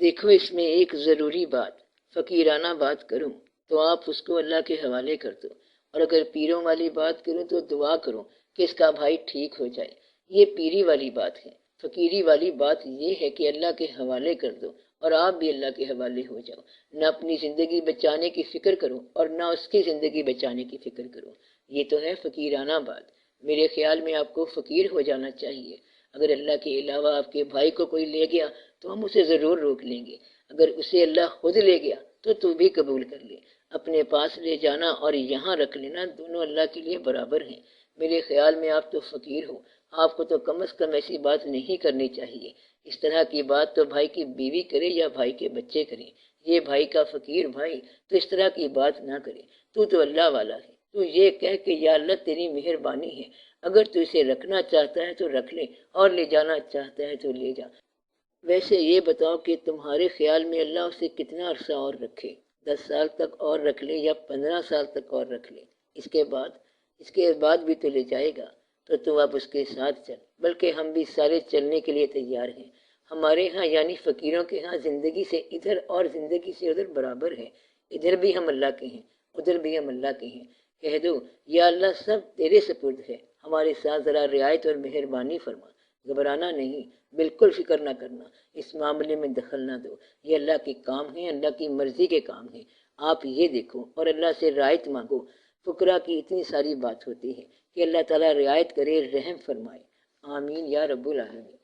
دیکھو اس میں ایک ضروری بات، فقیرانہ بات کروں تو آپ اس کو اللہ کے حوالے کر دو، اور اگر پیروں والی بات کروں تو دعا کرو کہ اس کا بھائی ٹھیک ہو جائے۔ یہ پیری والی بات ہے۔ فقیری والی بات یہ ہے کہ اللہ کے حوالے کر دو اور آپ بھی اللہ کے حوالے ہو جاؤ۔ نہ اپنی زندگی بچانے کی فکر کرو اور نہ اس کی زندگی بچانے کی فکر کرو۔ یہ تو ہے فقیرانہ بات۔ میرے خیال میں آپ کو فقیر ہو جانا چاہیے۔ اگر اللہ کے علاوہ آپ کے بھائی کو کوئی لے گیا تو ہم اسے ضرور روک لیں گے، اگر اسے اللہ خود لے گیا تو بھی قبول کر لے۔ اپنے پاس لے جانا اور یہاں رکھ لینا دونوں اللہ کے لیے برابر ہیں۔ میرے خیال میں آپ تو فقیر ہو، آپ کو تو کم از کم ایسی بات نہیں کرنی چاہیے۔ اس طرح کی بات تو بھائی کی بیوی کرے یا بھائی کے بچے کریں۔ یہ بھائی کا فقیر بھائی تو اس طرح کی بات نہ کرے۔ تو اللہ والا ہے، تو یہ کہہ کہ یا اللہ تیری مہربانی ہے، اگر تو اسے رکھنا چاہتا ہے تو رکھ لے اور لے جانا چاہتا ہے تو لے جا۔ ویسے یہ بتاؤ کہ تمہارے خیال میں اللہ اسے کتنا عرصہ اور رکھے؟ 10 سال تک اور رکھ لے یا 15 سال تک اور رکھ لے؟ اس کے بعد بھی تو لے جائے گا، تو تم اب اس کے ساتھ چل۔ بلکہ ہم بھی سارے چلنے کے لیے تیار ہیں۔ ہمارے ہاں یعنی فقیروں کے ہاں زندگی سے ادھر اور زندگی سے ادھر برابر ہے۔ ادھر بھی ہم اللہ کے ہیں، ادھر بھی ہم اللہ کے ہیں۔ کہہ دو یا اللہ سب تیرے سپرد ہے، ہمارے ساتھ ذرا رعایت اور مہربانی فرما۔ گھبرانا نہیں، بالکل فکر نہ کرنا، اس معاملے میں دخل نہ دو، یہ اللہ کے کام ہیں، اللہ کی مرضی کے کام ہیں، آپ یہ دیکھو اور اللہ سے رعایت مانگو۔ فقراء کی اتنی ساری بات ہوتی ہے کہ اللہ تعالیٰ رعایت کرے، رحم فرمائے، آمین یا رب العالمین۔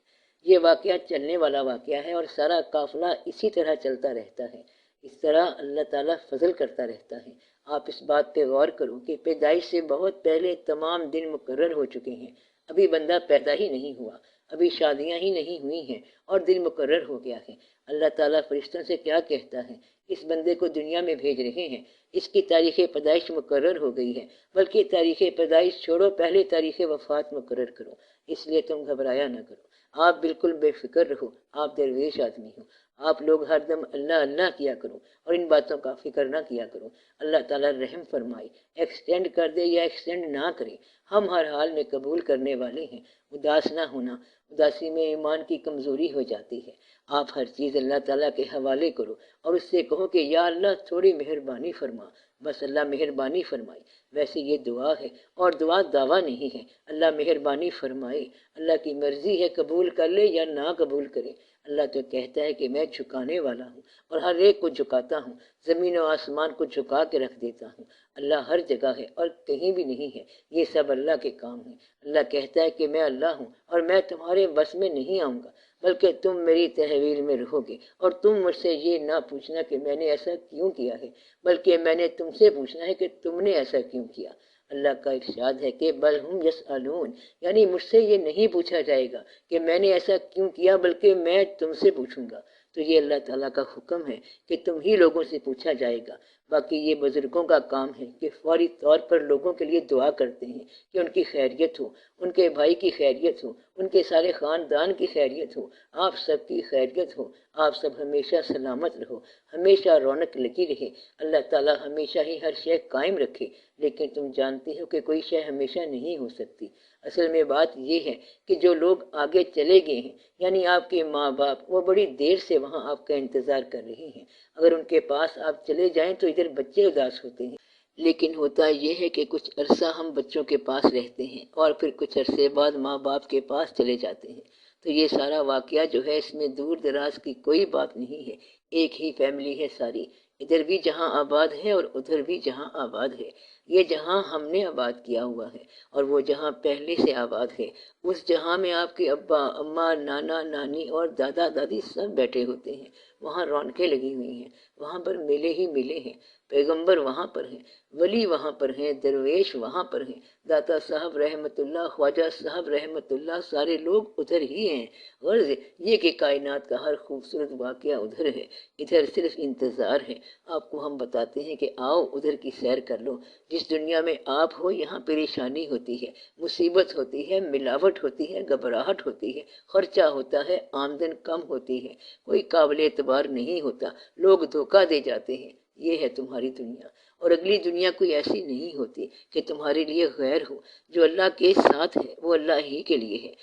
یہ واقعہ چلنے والا واقعہ ہے اور سارا قافلہ اسی طرح چلتا رہتا ہے، اس طرح اللہ تعالیٰ فضل کرتا رہتا ہے۔ آپ اس بات پہ غور کرو کہ پیدائش سے بہت پہلے تمام دن مقرر ہو چکے ہیں، ابھی بندہ پیدا ہی نہیں ہوا، ابھی شادیاں ہی نہیں ہوئی ہیں اور دن مقرر ہو گیا ہے۔ اللہ تعالیٰ فرشتوں سے کیا کہتا ہے، اس بندے کو دنیا میں بھیج رہے ہیں، اس کی تاریخ پیدائش مقرر ہو گئی ہے، بلکہ تاریخ پیدائش چھوڑو، پہلے تاریخ وفات مقرر کرو، اس لیے تم گھبرایا نہ کرو، آپ بالکل بے فکر رہو، آپ درویش آدمی ہو، آپ لوگ ہر دم اللہ اللہ کیا کرو اور ان باتوں کا فکر نہ کیا کرو۔ اللہ تعالیٰ رحم فرمائے، ایکسٹینڈ کر دے یا ایکسٹینڈ نہ کرے، ہم ہر حال میں قبول کرنے والے ہیں۔ اداس نہ ہونا، اداسی میں ایمان کی کمزوری ہو جاتی ہے۔ آپ ہر چیز اللہ تعالیٰ کے حوالے کرو اور اس سے کہو کہ یا اللہ تھوڑی مہربانی فرما، بس اللہ مہربانی فرمائے۔ ویسے یہ دعا ہے اور دعا دعویٰ نہیں ہے، اللہ مہربانی فرمائے، اللہ کی مرضی ہے قبول کر لے یا نہ قبول کرے۔ اللہ تو کہتا ہے کہ میں جھکانے والا ہوں اور ہر ایک کو جھکاتا ہوں، زمین و آسمان کو جھکا کے رکھ دیتا ہوں۔ اللہ ہر جگہ ہے اور کہیں بھی نہیں ہے، یہ سب اللہ کے کام ہیں۔ اللہ کہتا ہے کہ میں اللہ ہوں اور میں تمہارے بس میں نہیں آؤں گا، بلکہ تم میری تحویل میں رہو گے، اور تم مجھ سے یہ نہ پوچھنا کہ میں نے ایسا کیوں کیا ہے، بلکہ میں نے تم سے پوچھنا ہے کہ تم نے ایسا کیوں کیا۔ اللہ کا ارشاد ہے کہ بل ہم یسألون، یعنی مجھ سے یہ نہیں پوچھا جائے گا کہ میں نے ایسا کیوں کیا، بلکہ میں تم سے پوچھوں گا۔ تو یہ اللہ تعالیٰ کا حکم ہے کہ تم ہی لوگوں سے پوچھا جائے گا۔ باقی یہ بزرگوں کا کام ہے کہ فوری طور پر لوگوں کے لیے دعا کرتے ہیں کہ ان کی خیریت ہو، ان کے بھائی کی خیریت ہو، ان کے سارے خاندان کی خیریت ہو، آپ سب کی خیریت ہو، آپ سب ہمیشہ سلامت رہو، ہمیشہ رونق لگی رہے۔ اللہ تعالیٰ ہمیشہ ہی ہر شے قائم رکھے، لیکن تم جانتے ہو کہ کوئی شے ہمیشہ نہیں ہو سکتی۔ اصل میں بات یہ ہے کہ جو لوگ آگے چلے گئے ہیں، یعنی آپ کے ماں باپ، وہ بڑی دیر سے وہاں آپ کا انتظار کر رہے ہیں۔ اگر ان کے پاس آپ چلے جائیں تو ادھر بچے اداس ہوتے ہیں، لیکن ہوتا یہ ہے کہ کچھ عرصہ ہم بچوں کے پاس رہتے ہیں اور پھر کچھ عرصے بعد ماں باپ کے پاس چلے جاتے ہیں۔ تو یہ سارا واقعہ جو ہے، اس میں دور دراز کی کوئی بات نہیں ہے، ایک ہی فیملی ہے ساری، ادھر بھی جہاں آباد ہے اور ادھر بھی جہاں آباد ہے۔ یہ جہاں ہم نے آباد کیا ہوا ہے اور وہ جہاں پہلے سے آباد ہے، اس جہاں میں آپ کے ابا اماں، نانا نانی اور دادا دادی سب بیٹھے ہوتے ہیں، وہاں رونقیں لگی ہوئی ہیں، وہاں پر میلے ہی میلے ہیں، پیغمبر وہاں پر ہیں، ولی وہاں پر ہیں، درویش وہاں پر ہیں، داتا صاحب رحمت اللہ، خواجہ صاحب رحمت اللہ، سارے لوگ ادھر ہی ہیں۔ غرض یہ کہ کائنات کا ہر خوبصورت واقعہ ادھر ہے، ادھر صرف انتظار ہے۔ آپ کو ہم بتاتے ہیں کہ آؤ ادھر کی سیر کر لو۔ جس دنیا میں آپ ہو، یہاں پریشانی ہوتی ہے، مصیبت ہوتی ہے، ملاوٹ ہوتی ہے، گھبراہٹ ہوتی ہے، خرچہ ہوتا ہے، آمدن کم ہوتی ہے، کوئی قابل اعتبار نہیں ہوتا، لوگ دھوکہ دے جاتے ہیں۔ یہ ہے تمہاری دنیا، اور اگلی دنیا کوئی ایسی نہیں ہوتی کہ تمہارے لیے غیر ہو۔ جو اللہ کے ساتھ ہے وہ اللہ ہی کے لیے ہے۔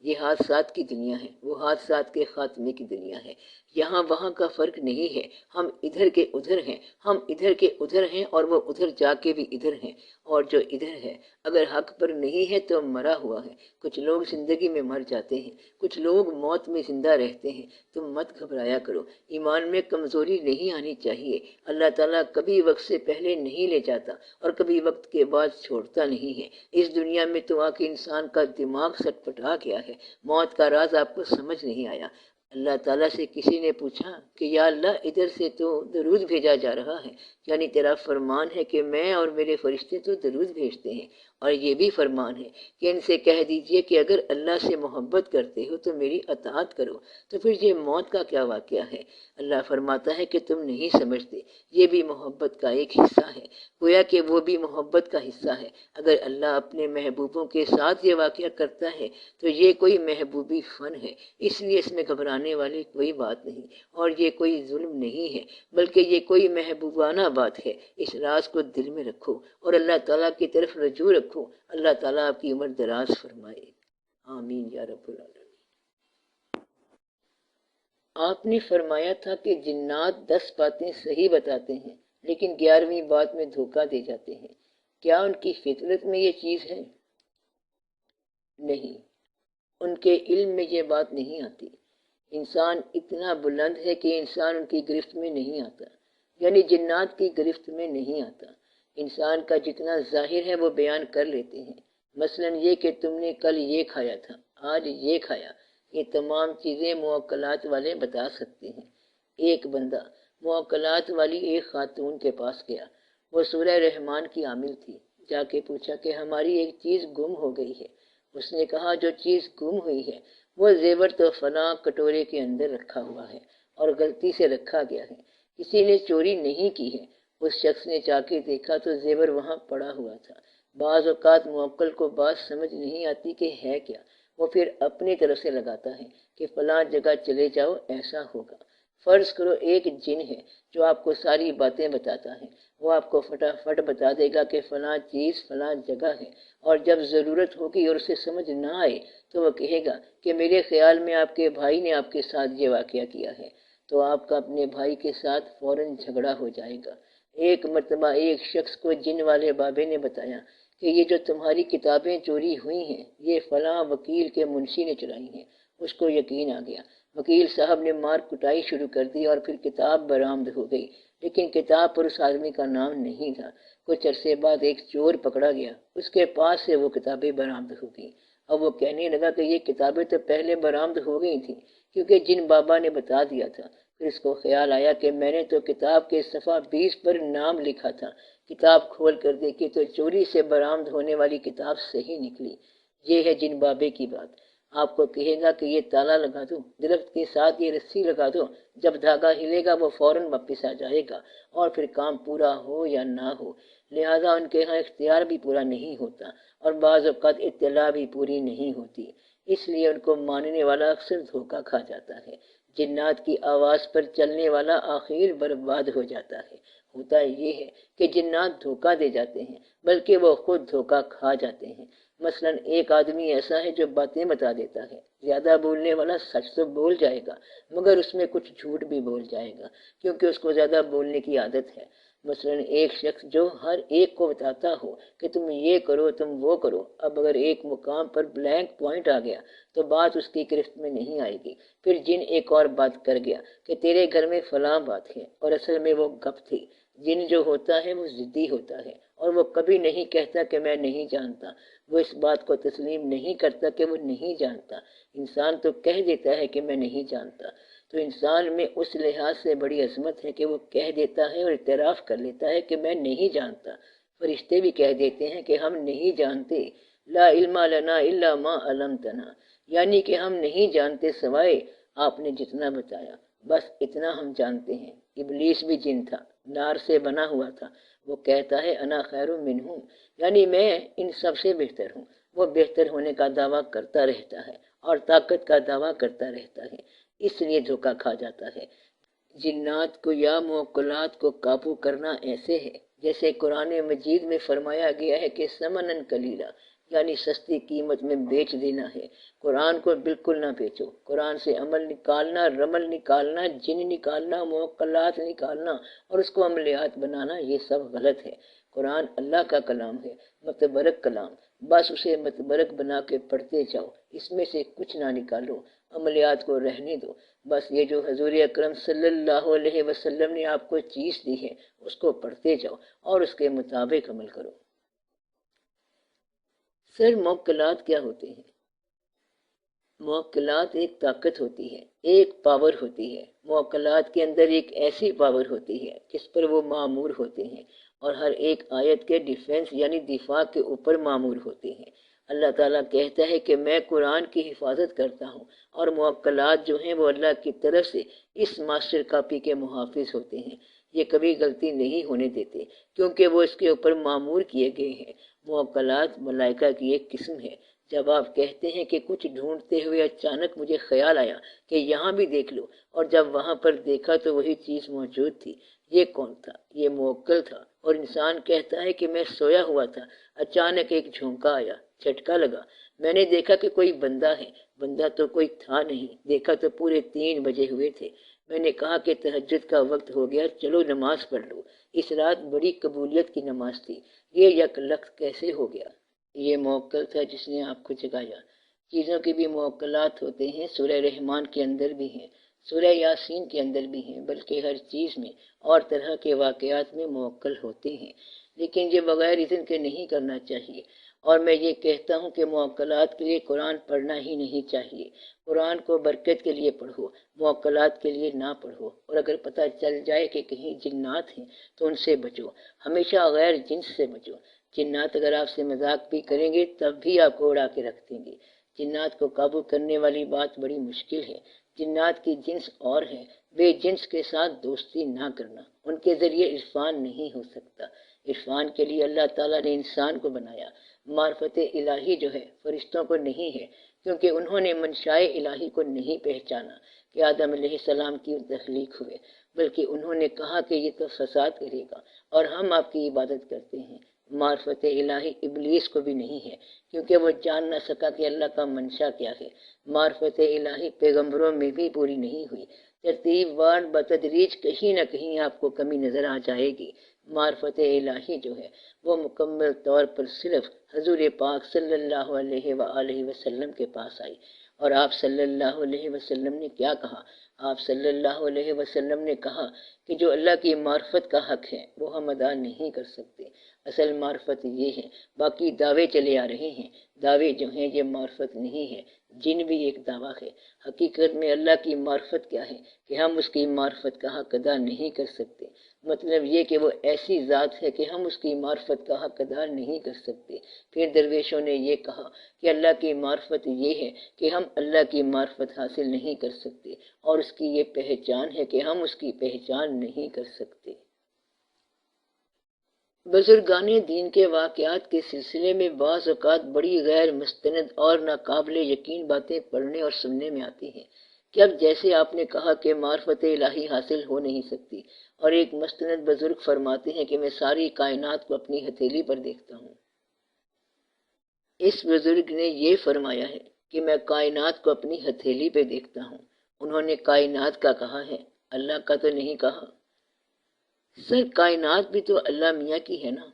یہ حادثات کی دنیا ہے، وہ حادثات کے خاتمے کی دنیا ہے۔ یہاں وہاں کا فرق نہیں ہے، ہم ادھر کے ادھر ہیں، ہم ادھر کے ادھر ہیں اور وہ ادھر جا کے بھی ادھر ہیں۔ اور جو ادھر ہے اگر حق پر نہیں ہے تو مرا ہوا ہے۔ کچھ لوگ زندگی میں مر جاتے ہیں، کچھ لوگ موت میں زندہ رہتے ہیں۔ تم مت گھبرایا کرو، ایمان میں کمزوری نہیں آنی چاہیے۔ اللہ تعالیٰ کبھی وقت سے پہلے نہیں لے جاتا اور کبھی وقت کے بعد چھوڑتا نہیں ہے۔ اس دنیا میں تو آ کے انسان کا دماغ سٹ پٹا گیا ہے، موت کا راز آپ کو سمجھ نہیں آیا۔ اللہ تعالیٰ سے کسی نے پوچھا کہ یا اللہ ادھر سے تو درود بھیجا جا رہا ہے، یعنی تیرا فرمان ہے کہ میں اور میرے فرشتے تو درود بھیجتے ہیں، اور یہ بھی فرمان ہے کہ ان سے کہہ دیجئے کہ اگر اللہ سے محبت کرتے ہو تو میری اطاعت کرو۔ تو پھر یہ موت کا کیا واقعہ ہے؟ اللہ فرماتا ہے کہ تم نہیں سمجھتے، یہ بھی محبت کا ایک حصہ ہے، گویا کہ وہ بھی محبت کا حصہ ہے۔ اگر اللہ اپنے محبوبوں کے ساتھ یہ واقعہ کرتا ہے تو یہ کوئی محبوبی فن ہے، اس لیے اس میں گھبرانے والی کوئی بات نہیں، اور یہ کوئی ظلم نہیں ہے، بلکہ یہ کوئی محبوبانہ بات ہے۔ اس راز کو دل میں رکھو اور اللہ تعالیٰ کی طرف رجوع رکھو۔ اللہ تعالیٰ آپ کی عمر دراز فرمائے، آمین یا رب العالمین۔ آپ نے فرمایا تھا کہ جنات 10 باتیں صحیح بتاتے ہیں لیکن 11ویں بات میں دھوکہ دے جاتے ہیں، کیا ان کی فطرت میں یہ چیز ہے؟ نہیں، ان کے علم میں یہ بات نہیں آتی۔ انسان اتنا بلند ہے کہ انسان ان کی گرفت میں نہیں آتا، یعنی جنات کی گرفت میں نہیں آتا۔ انسان کا جتنا ظاہر ہے وہ بیان کر لیتے ہیں، مثلا یہ کہ تم نے کل یہ کھایا تھا، آج یہ کھایا، یہ تمام چیزیں موکلات والے بتا سکتے ہیں۔ ایک بندہ موکلات والی ایک خاتون کے پاس گیا، وہ سورہ رحمان کی عامل تھی، جا کے پوچھا کہ ہماری ایک چیز گم ہو گئی ہے۔ اس نے کہا جو چیز گم ہوئی ہے وہ زیور تو فلاں کٹورے کے اندر رکھا ہوا ہے اور غلطی سے رکھا گیا ہے، کسی نے چوری نہیں کی ہے۔ اس شخص نے جا کے دیکھا تو زیور وہاں پڑا ہوا تھا۔ بعض اوقات موکل کو بات سمجھ نہیں آتی کہ ہے کیا، وہ پھر اپنی طرف سے لگاتا ہے کہ فلاں جگہ چلے جاؤ، ایسا ہوگا۔ فرض کرو ایک جن ہے جو آپ کو ساری باتیں بتاتا ہے، وہ آپ کو فٹافٹ بتا دے گا کہ فلاں چیز فلاں جگہ ہے، اور جب ضرورت ہوگی اور اسے سمجھ نہ آئے تو وہ کہے گا کہ میرے خیال میں آپ کے بھائی نے آپ کے ساتھ یہ واقعہ کیا ہے، تو آپ کا اپنے بھائی کے ساتھ فوراً جھگڑا ہو جائے گا۔ ایک مرتبہ ایک شخص کو جن والے بابے نے بتایا کہ یہ جو تمہاری کتابیں چوری ہوئی ہیں یہ فلاں وکیل کے منشی نے چرائی ہیں۔ اس کو یقین آ گیا، وکیل صاحب نے مار کٹائی شروع کر دی اور پھر کتاب برآمد ہو گئی، لیکن کتاب پر اس آدمی کا نام نہیں تھا۔ کچھ عرصے بعد ایک چور پکڑا گیا، اس کے پاس سے وہ کتابیں برآمد ہو گئیں۔ اب وہ کہنے لگا کہ یہ کتابیں تو پہلے برآمد ہو گئی تھیں کیونکہ جن بابا نے بتا دیا تھا۔ پھر اس کو خیال آیا کہ میں نے تو کتاب کے صفحہ 20 پر نام لکھا تھا، کتاب کھول کر دیکھی تو چوری سے برآمد ہونے والی کتاب صحیح نکلی۔ یہ ہے جن بابے کی بات۔ آپ کو کہے گا کہ یہ تالا لگا دو، درخت کے ساتھ یہ رسی لگا دو، جب دھاگا ہلے گا وہ فوراً واپس آ جائے گا، اور پھر کام پورا ہو یا نہ ہو۔ لہذا ان کے ہاں اختیار بھی پورا نہیں ہوتا اور بعض اوقات اطلاع بھی پوری نہیں ہوتی، اس لیے ان کو ماننے والا اکثر دھوکہ کھا جاتا ہے۔ جنات کی آواز پر چلنے والا آخر برباد ہو جاتا ہے۔ ہوتا یہ ہے کہ جنات دھوکہ دے جاتے ہیں بلکہ وہ خود دھوکہ کھا جاتے ہیں۔ مثلا ایک آدمی ایسا ہے جو باتیں بتا دیتا ہے، زیادہ بولنے والا سچ تو بول جائے گا مگر اس میں کچھ جھوٹ بھی بول جائے گا کیونکہ اس کو زیادہ بولنے کی عادت ہے۔ مثلا ایک شخص جو ہر ایک کو بتاتا ہو کہ تم یہ کرو تم وہ کرو، اب اگر ایک مقام پر بلینک پوائنٹ آ گیا تو بات اس کی گرفت میں نہیں آئے گی۔ پھر جن ایک اور بات کر گیا کہ تیرے گھر میں فلاں بات ہے، اور اصل میں وہ گپ تھی۔ جن جو ہوتا ہے وہ ضدی ہوتا ہے اور وہ کبھی نہیں کہتا کہ میں نہیں جانتا، وہ اس بات کو تسلیم نہیں کرتا کہ وہ نہیں جانتا۔ انسان تو کہہ دیتا ہے کہ میں نہیں جانتا، تو انسان میں اس لحاظ سے بڑی عظمت ہے کہ وہ کہہ دیتا ہے اور اعتراف کر لیتا ہے کہ میں نہیں جانتا۔ فرشتے بھی کہہ دیتے ہیں کہ ہم نہیں جانتے، لا علم لنا الا ما علمتنا، یعنی کہ ہم نہیں جانتے سوائے آپ نے جتنا بتایا، بس اتنا ہم جانتے ہیں۔ ابلیس بھی جن تھا، نار سے بنا ہوا تھا، وہ کہتا ہے انا خیر منہم، یعنی میں ان سب سے بہتر ہوں۔ وہ بہتر ہونے کا دعویٰ کرتا رہتا ہے اور طاقت کا دعویٰ کرتا رہتا ہے، اس لیے دھوکہ کھا جاتا ہے۔ جنات کو یا موکلات کو قابو کرنا ایسے ہے جیسے قرآن مجید میں فرمایا گیا ہے کہ ثمناً قلیلا، یعنی سستی قیمت میں بیچ دینا ہے۔ قرآن کو بالکل نہ بیچو۔ قرآن سے عمل نکالنا، رمل نکالنا، جن نکالنا، موکلات نکالنا اور اس کو عملیات بنانا، یہ سب غلط ہے۔ قرآن اللہ کا کلام ہے، متبرک کلام، بس اسے متبرک بنا کے پڑھتے جاؤ، اس میں سے کچھ نہ نکالو، عملیات کو رہنے دو۔ بس یہ جو حضور اکرم صلی اللہ علیہ وسلم نے آپ کو چیز دی ہے اس کو پڑھتے جاؤ اور اس کے مطابق عمل کرو۔ سر موکلات کیا ہوتے ہیں؟ موکلات ایک طاقت ہوتی ہے، ایک پاور ہوتی ہے۔ موکلات کے اندر ایک ایسی پاور ہوتی ہے جس پر وہ معمور ہوتے ہیں اور ہر ایک آیت کے ڈیفنس یعنی دفاع کے اوپر معمور ہوتے ہیں۔ اللہ تعالیٰ کہتا ہے کہ میں قرآن کی حفاظت کرتا ہوں، اور موکلات جو ہیں وہ اللہ کی طرف سے اس ماسٹر کاپی کے محافظ ہوتے ہیں، یہ کبھی غلطی نہیں ہونے دیتے کیونکہ وہ اس کے اوپر معمور کیے گئے ہیں۔ موکلات ملائکہ کی ایک قسم ہے۔ جب آپ کہتے ہیں کہ کچھ ڈھونڈتے ہوئے اچانک مجھے خیال آیا کہ یہاں بھی دیکھ لو، اور جب وہاں پر دیکھا تو وہی چیز موجود تھی، یہ کون تھا؟ یہ موکل تھا۔ اور انسان کہتا ہے کہ میں سویا ہوا تھا، اچانک ایک جھونکا آیا، جھٹکا لگا، میں نے دیکھا کہ کوئی بندہ ہے، بندہ تو کوئی تھا نہیں، دیکھا تو پورے 3 بجے ہوئے تھے۔ میں نے کہا کہ تہجد کا وقت ہو گیا، چلو نماز پڑھ لو۔ اس رات بڑی قبولیت کی نماز تھی، یہ یک لخت کیسے ہو گیا؟ یہ موکل تھا جس نے آپ کو جگایا۔ چیزوں کے بھی موکلات ہوتے ہیں، سورہ رحمان کے اندر بھی ہیں، سورہ یاسین کے اندر بھی ہیں، بلکہ ہر چیز میں اور طرح کے واقعات میں موکل ہوتے ہیں، لیکن یہ بغیر اذن کے نہیں کرنا چاہیے۔ اور میں یہ کہتا ہوں کہ موکلات کے لیے قرآن پڑھنا ہی نہیں چاہیے۔ قرآن کو برکت کے لیے پڑھو، موکلات کے لیے نہ پڑھو۔ اور اگر پتہ چل جائے کہ کہیں جنات ہیں تو ان سے بچو، ہمیشہ غیر جنس سے بچو۔ جنات اگر آپ سے مذاق بھی کریں گے تب بھی آپ کو اڑا کے رکھ دیں گے۔ جنات کو قابو کرنے والی بات بڑی مشکل ہے۔ جنات کی جنس اور ہے، بے جنس کے ساتھ دوستی نہ کرنا، ان کے ذریعے عرفان نہیں ہو سکتا۔ عرفان کے لیے اللہ تعالیٰ نے انسان کو بنایا۔ معرفت الہی جو ہے فرشتوں کو نہیں ہے، کیونکہ انہوں نے منشائے الہی کو نہیں پہچانا کہ آدم علیہ السلام کی تخلیق ہوئے، بلکہ انہوں نے کہا کہ یہ تو فساد کرے گا اور ہم آپ کی عبادت کرتے ہیں۔ معرفت الہی ابلیس کو بھی نہیں ہے، کیونکہ وہ جان نہ سکا کہ اللہ کا منشا کیا ہے۔ معرفت الہی پیغمبروں میں بھی پوری نہیں ہوئی۔ ترتیب وار بتدریج کہیں نہ کہیں آپ کو کمی نظر آ جائے گی۔ معرفت الہی جو ہے وہ مکمل طور پر صرف حضور پاک صلی اللہ علیہ وآلہ وسلم کے پاس آئی۔ اور آپ صلی اللہ علیہ وسلم نے کیا کہا؟ آپ صلی اللہ علیہ وسلم نے کہا کہ جو اللہ کی معرفت کا حق ہے وہ ہم ادا نہیں کر سکتے۔ اصل معرفت یہ ہے، باقی دعوے چلے آ رہے ہیں، دعوے جو ہیں یہ معرفت نہیں ہے۔ جن بھی ایک دعویٰ ہے، حقیقت میں اللہ کی معرفت کیا ہے کہ ہم اس کی معرفت کا حق ادا نہیں کر سکتے۔ مطلب یہ کہ وہ ایسی ذات ہے کہ ہم اس کی معرفت کا حق ادا نہیں کر سکتے۔ پھر درویشوں نے یہ کہا کہ اللہ کی معرفت یہ ہے کہ ہم اللہ کی معرفت حاصل نہیں کر سکتے، اور اس کی یہ پہچان ہے کہ ہم اس کی پہچان نہیں کر سکتے۔ بزرگان دین کے واقعات کے سلسلے میں بعض اوقات بڑی غیر مستند اور ناقابل یقین باتیں پڑھنے اور سننے میں آتی ہیں کہ اب جیسے آپ نے کہا کہ معرفت الہی حاصل ہو نہیں سکتی، اور ایک مستند بزرگ فرماتے ہیں کہ میں ساری کائنات کو اپنی ہتھیلی پر دیکھتا ہوں۔ اس بزرگ نے یہ فرمایا ہے کہ میں کائنات کو اپنی ہتھیلی پہ دیکھتا ہوں۔ انہوں نے کائنات کا کہا ہے، اللہ کا تو نہیں کہا۔ سر کائنات بھی تو اللہ میاں کی ہے نا۔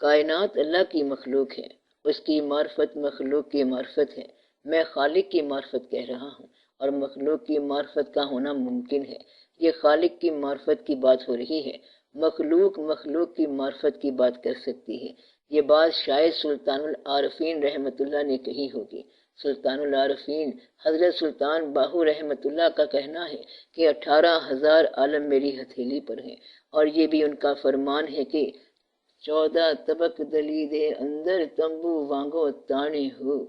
کائنات اللہ کی مخلوق ہے، اس کی معرفت مخلوق کی معرفت ہے۔ میں خالق کی معرفت کہہ رہا ہوں، اور مخلوق کی معرفت کا ہونا ممکن ہے۔ یہ خالق کی معرفت کی بات ہو رہی ہے، مخلوق کی معرفت کی بات کر سکتی ہے۔ یہ بات شاید سلطان العارفین رحمۃ اللہ نے کہی ہوگی۔ سلطان العارفین حضرت سلطان باہو رحمۃ اللہ کا کہنا ہے کہ 18,000 عالم میری ہتھیلی پر ہیں، اور یہ بھی ان کا فرمان ہے کہ 14 طبق دلی دے اندر تمبو وانگو تانے ہو۔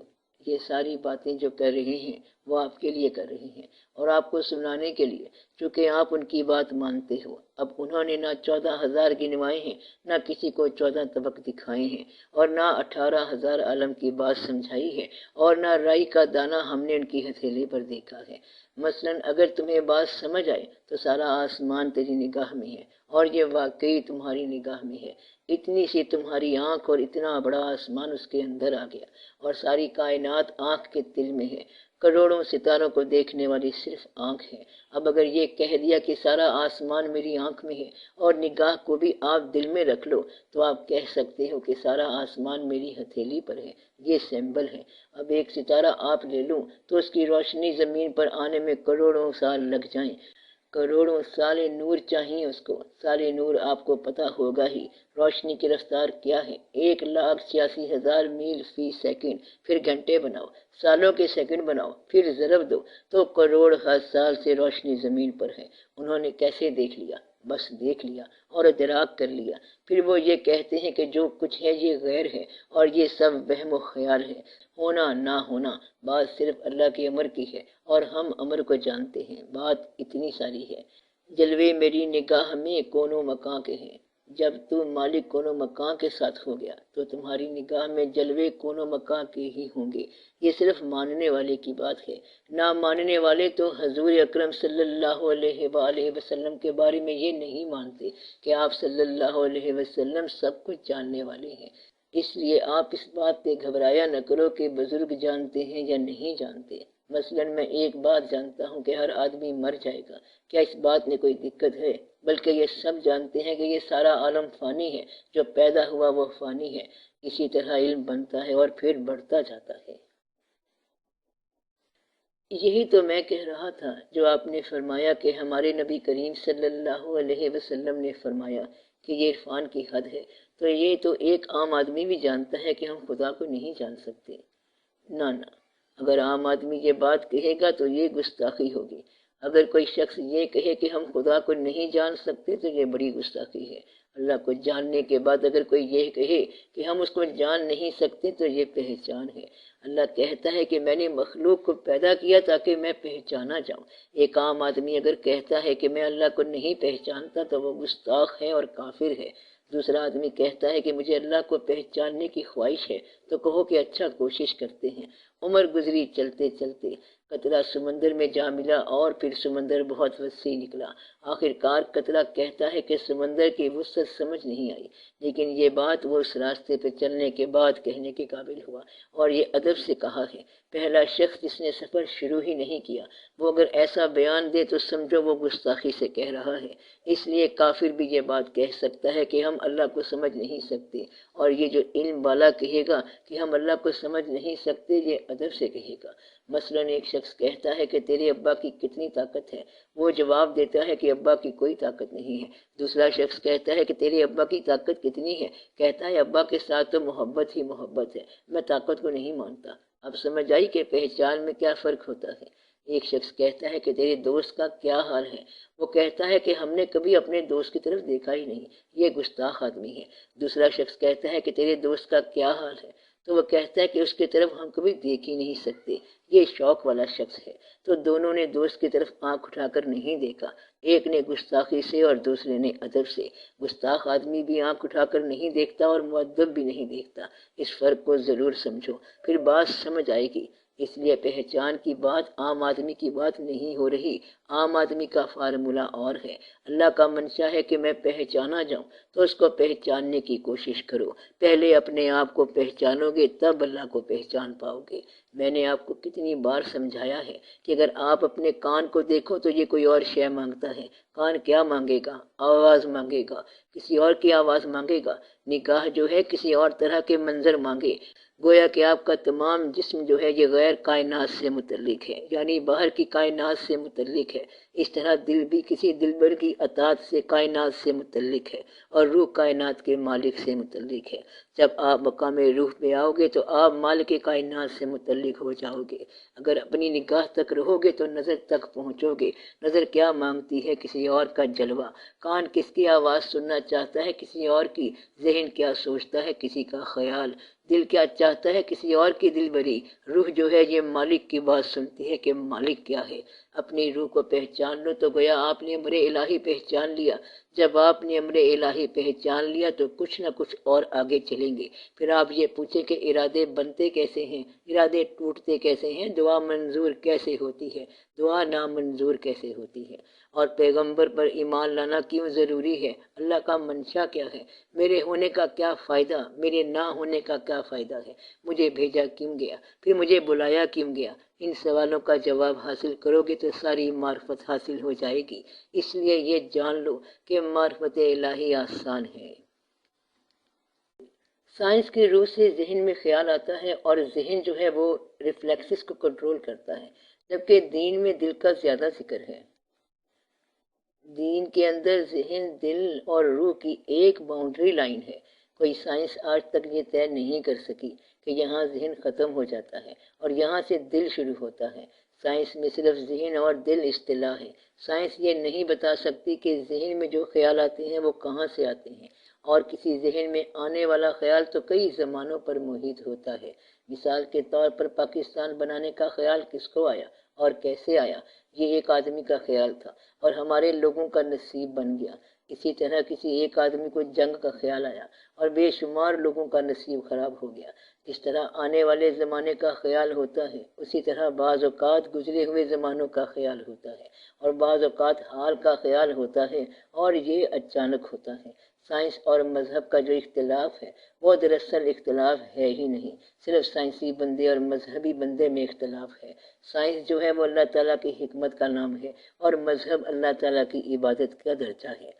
یہ ساری باتیں جو کر رہے ہیں وہ آپ کے لیے کر رہے ہیں، اور آپ کو سنانے کے لیے، چونکہ آپ ان کی بات مانتے ہو۔ اب انہوں نے نہ 14,000 گنوائے ہیں، نہ کسی کو 14 طبق دکھائے ہیں، اور نہ 18,000 عالم کی بات سمجھائی ہے، اور نہ رائی کا دانہ ہم نے ان کی ہتھیلی پر دیکھا ہے۔ مثلا اگر تمہیں بات سمجھ آئے تو سارا آسمان تیری نگاہ میں ہے، اور یہ واقعی تمہاری نگاہ میں ہے۔ اتنی سی تمہاری آنکھ اور اتنا بڑا آسمان اس کے اندر آ گیا، اور ساری کائنات آنکھ کے دل میں ہے۔ کروڑوں ستاروں کو دیکھنے والی صرف آنکھ ہے۔ اب اگر یہ کہہ دیا کہ سارا آسمان میری آنکھ میں ہے اور نگاہ کو بھی آپ دل میں رکھ لو، تو آپ کہہ سکتے ہو کہ سارا آسمان میری ہتھیلی پر ہے۔ یہ سمبل ہے۔ اب ایک ستارہ آپ لے لوں تو اس کی روشنی زمین پر آنے میں کروڑوں سال لگ جائیں، کروڑوں سال نور چاہیے اس کو۔ سال نور آپ کو پتہ ہوگا ہی روشنی کی رفتار کیا ہے، 1,86,000 میل فی سیکنڈ۔ پھر گھنٹے بناؤ، سالوں کے سیکنڈ بناؤ، پھر ضرب دو تو کروڑ سال سے روشنی زمین پر ہے۔ انہوں نے کیسے دیکھ لیا؟ بس دیکھ لیا اور ادراک کر لیا۔ پھر وہ یہ کہتے ہیں کہ جو کچھ ہے یہ غیر ہے، اور یہ سب وہم و خیال ہے، ہونا نہ ہونا بات صرف اللہ کے امر کی ہے، اور ہم امر کو جانتے ہیں۔ بات اتنی ساری ہے۔ جلوے میری نگاہ میں کونوں مکاں کے ہیں۔ جب تو مالک کونوں مکاں کے ساتھ ہو گیا تو تمہاری نگاہ میں جلوے کونوں مکاں کے ہی ہوں گے۔ یہ صرف ماننے والے کی بات ہے۔ نہ ماننے والے تو حضور اکرم صلی اللہ علیہ وآلہ وسلم کے بارے میں یہ نہیں مانتے کہ آپ صلی اللہ علیہ وسلم سب کچھ جاننے والے ہیں۔ اس لیے آپ اس بات پہ گھبرایا نہ کرو کہ بزرگ جانتے ہیں یا نہیں جانتے۔ مثلاً میں ایک بات جانتا ہوں کہ ہر آدمی مر جائے گا، کیا اس بات میں کوئی دقت ہے؟ بلکہ یہ سب جانتے ہیں کہ یہ سارا عالم فانی ہے، جو پیدا ہوا وہ فانی ہے۔ اسی طرح علم بنتا ہے اور پھر بڑھتا جاتا ہے۔ یہی تو میں کہہ رہا تھا جو آپ نے فرمایا کہ ہمارے نبی کریم صلی اللہ علیہ وسلم نے فرمایا کہ یہ عرفان کی حد ہے، تو یہ تو ایک عام آدمی بھی جانتا ہے کہ ہم خدا کو نہیں جان سکتے۔ نہ، اگر عام آدمی یہ بات کہے گا تو یہ گستاخی ہوگی۔ اگر کوئی شخص یہ کہے کہ ہم خدا کو نہیں جان سکتے تو یہ بڑی گستاخی ہے۔ اللہ کو جاننے کے بعد اگر کوئی یہ کہے کہ ہم اس کو جان نہیں سکتے تو یہ پہچان ہے۔ اللہ کہتا ہے کہ میں نے مخلوق کو پیدا کیا تاکہ میں پہچانا جاؤں۔ ایک عام آدمی اگر کہتا ہے کہ میں اللہ کو نہیں پہچانتا تو وہ گستاخ ہے اور کافر ہے۔ دوسرا آدمی کہتا ہے کہ مجھے اللہ کو پہچاننے کی خواہش ہے، تو کہو کہ اچھا، کوشش کرتے ہیں۔ عمر گزری چلتے چلتے، قطرہ سمندر میں جا ملا اور پھر سمندر بہت وسیع نکلا۔ آخر کار قطرہ کہتا ہے کہ سمندر کی وسعت سمجھ نہیں آئی، لیکن یہ بات وہ اس راستے پہ چلنے کے بعد کہنے کے قابل ہوا، اور یہ ادب سے کہا ہے۔ پہلا شخص جس نے سفر شروع ہی نہیں کیا، وہ اگر ایسا بیان دے تو سمجھو وہ گستاخی سے کہہ رہا ہے۔ اس لیے کافر بھی یہ بات کہہ سکتا ہے کہ ہم اللہ کو سمجھ نہیں سکتے، اور یہ جو علم والا کہے گا کہ ہم اللہ کو سمجھ نہیں سکتے، یہ ادب سے کہے گا۔ مثلاً ایک شخص کہتا ہے کہ تیرے ابا کی کتنی طاقت ہے؟ وہ جواب دیتا ہے کہ ابا کی کوئی طاقت نہیں ہے۔ دوسرا شخص کہتا ہے کہ تیرے ابا کی طاقت کتنی ہے؟ کہتا ہے ابا کے ساتھ تو محبت ہی محبت ہے، میں طاقت کو نہیں مانتا۔ اب سمجھ آئی کہ پہچان میں کیا فرق ہوتا ہے۔ ایک شخص کہتا ہے کہ تیرے دوست کا کیا حال ہے؟ وہ کہتا ہے کہ ہم نے کبھی اپنے دوست کی طرف دیکھا ہی نہیں، یہ گستاخ آدمی ہے۔ دوسرا شخص کہتا ہے کہ تیرے دوست کا کیا حال ہے؟ تو وہ کہتا ہے کہ اس کی طرف ہم کبھی دیکھ ہی نہیں سکتے، یہ شوق والا شخص ہے۔ تو دونوں نے دوست کی طرف آنکھ اٹھا کر نہیں دیکھا، ایک نے گستاخی سے اور دوسرے نے ادب سے۔ گستاخ آدمی بھی آنکھ اٹھا کر نہیں دیکھتا اور مؤدب بھی نہیں دیکھتا۔ اس فرق کو ضرور سمجھو، پھر بات سمجھ آئے گی۔ اس لیے پہچان کی بات عام آدمی کی بات نہیں ہو رہی، عام آدمی کا فارمولہ اور ہے۔ اللہ کا منشا ہے کہ میں پہچانا جاؤں، تو اس کو پہچاننے کی کوشش کرو۔ پہلے اپنے آپ کو پہچانو گے تب اللہ کو پہچان پاؤ گے۔ میں نے آپ کو کتنی بار سمجھایا ہے کہ اگر آپ اپنے کان کو دیکھو تو یہ کوئی اور شے مانگتا ہے۔ کان کیا مانگے گا؟ آواز مانگے گا، کسی اور کی آواز مانگے گا۔ نگاہ جو ہے کسی اور طرح کے منظر مانگے۔ گویا کہ آپ کا تمام جسم جو ہے یہ غیر کائنات سے متعلق ہے، یعنی باہر کی کائنات سے متعلق ہے۔ اس طرح دل بھی کسی دلبر کی اطاعت سے کائنات سے متعلق ہے، اور روح کائنات کے مالک سے متعلق ہے۔ جب آپ مقام روح پہ آؤ گے تو آپ مالک کائنات سے متعلق ہو جاؤ گے۔ اگر اپنی نگاہ تک رہو گے تو نظر تک پہنچو گے۔ نظر کیا مانگتی ہے؟ کسی اور کا جلوہ۔ کان کس کی آواز سننا چاہتا ہے؟ کسی اور کی۔ ذہن کیا سوچتا ہے؟ کسی کا خیال۔ دل کیا چاہتا ہے؟ کسی اور کی دل بری۔ روح جو ہے یہ مالک کی بات سنتی ہے کہ مالک کیا ہے۔ اپنی روح کو پہچان لو تو گویا آپ نے امر الہی پہچان لیا۔ جب آپ نے امر الہی پہچان لیا تو کچھ نہ کچھ اور آگے چلیں گے۔ پھر آپ یہ پوچھیں کہ ارادے بنتے کیسے ہیں، ارادے ٹوٹتے کیسے ہیں، دعا منظور کیسے ہوتی ہے، دعا نامنظور کیسے ہوتی ہے، اور پیغمبر پر ایمان لانا کیوں ضروری ہے، اللہ کا منشا کیا ہے، میرے ہونے کا کیا فائدہ، میرے نہ ہونے کا کیا فائدہ ہے، مجھے بھیجا کیوں گیا، پھر مجھے بلایا کیوں گیا۔ ان سوالوں کا جواب حاصل کرو گے تو ساری معرفت حاصل ہو جائے گی۔ اس لیے یہ جان لو کہ معرفت الہی آسان ہے۔ سائنس کی روح سے ذہن میں خیال آتا ہے، اور ذہن جو ہے وہ ریفلیکسز کو کنٹرول کرتا ہے، جبکہ دین میں دل کا زیادہ ذکر ہے۔ دین کے اندر ذہن، دل اور روح کی ایک باؤنڈری لائن ہے۔ کوئی سائنس آج تک یہ طے نہیں کر سکی کہ یہاں ذہن ختم ہو جاتا ہے اور یہاں سے دل شروع ہوتا ہے۔ سائنس میں صرف ذہن اور دل اصطلاح ہے۔ سائنس یہ نہیں بتا سکتی کہ ذہن میں جو خیال آتے ہیں وہ کہاں سے آتے ہیں، اور کسی ذہن میں آنے والا خیال تو کئی زمانوں پر محیط ہوتا ہے۔ مثال کے طور پر پاکستان بنانے کا خیال کس کو آیا اور کیسے آیا؟ یہ ایک آدمی کا خیال تھا اور ہمارے لوگوں کا نصیب بن گیا۔ اسی طرح کسی ایک آدمی کو جنگ کا خیال آیا اور بے شمار لوگوں کا نصیب خراب ہو گیا۔ جس طرح آنے والے زمانے کا خیال ہوتا ہے، اسی طرح بعض اوقات گزرے ہوئے زمانوں کا خیال ہوتا ہے اور بعض اوقات حال کا خیال ہوتا ہے، اور یہ اچانک ہوتا ہے۔ سائنس اور مذہب کا جو اختلاف ہے وہ دراصل اختلاف ہے ہی نہیں، صرف سائنسی بندے اور مذہبی بندے میں اختلاف ہے۔ سائنس جو ہے وہ اللہ تعالیٰ کی حکمت کا نام ہے اور مذہب اللہ تعالیٰ کی عبادت کا درجہ ہے۔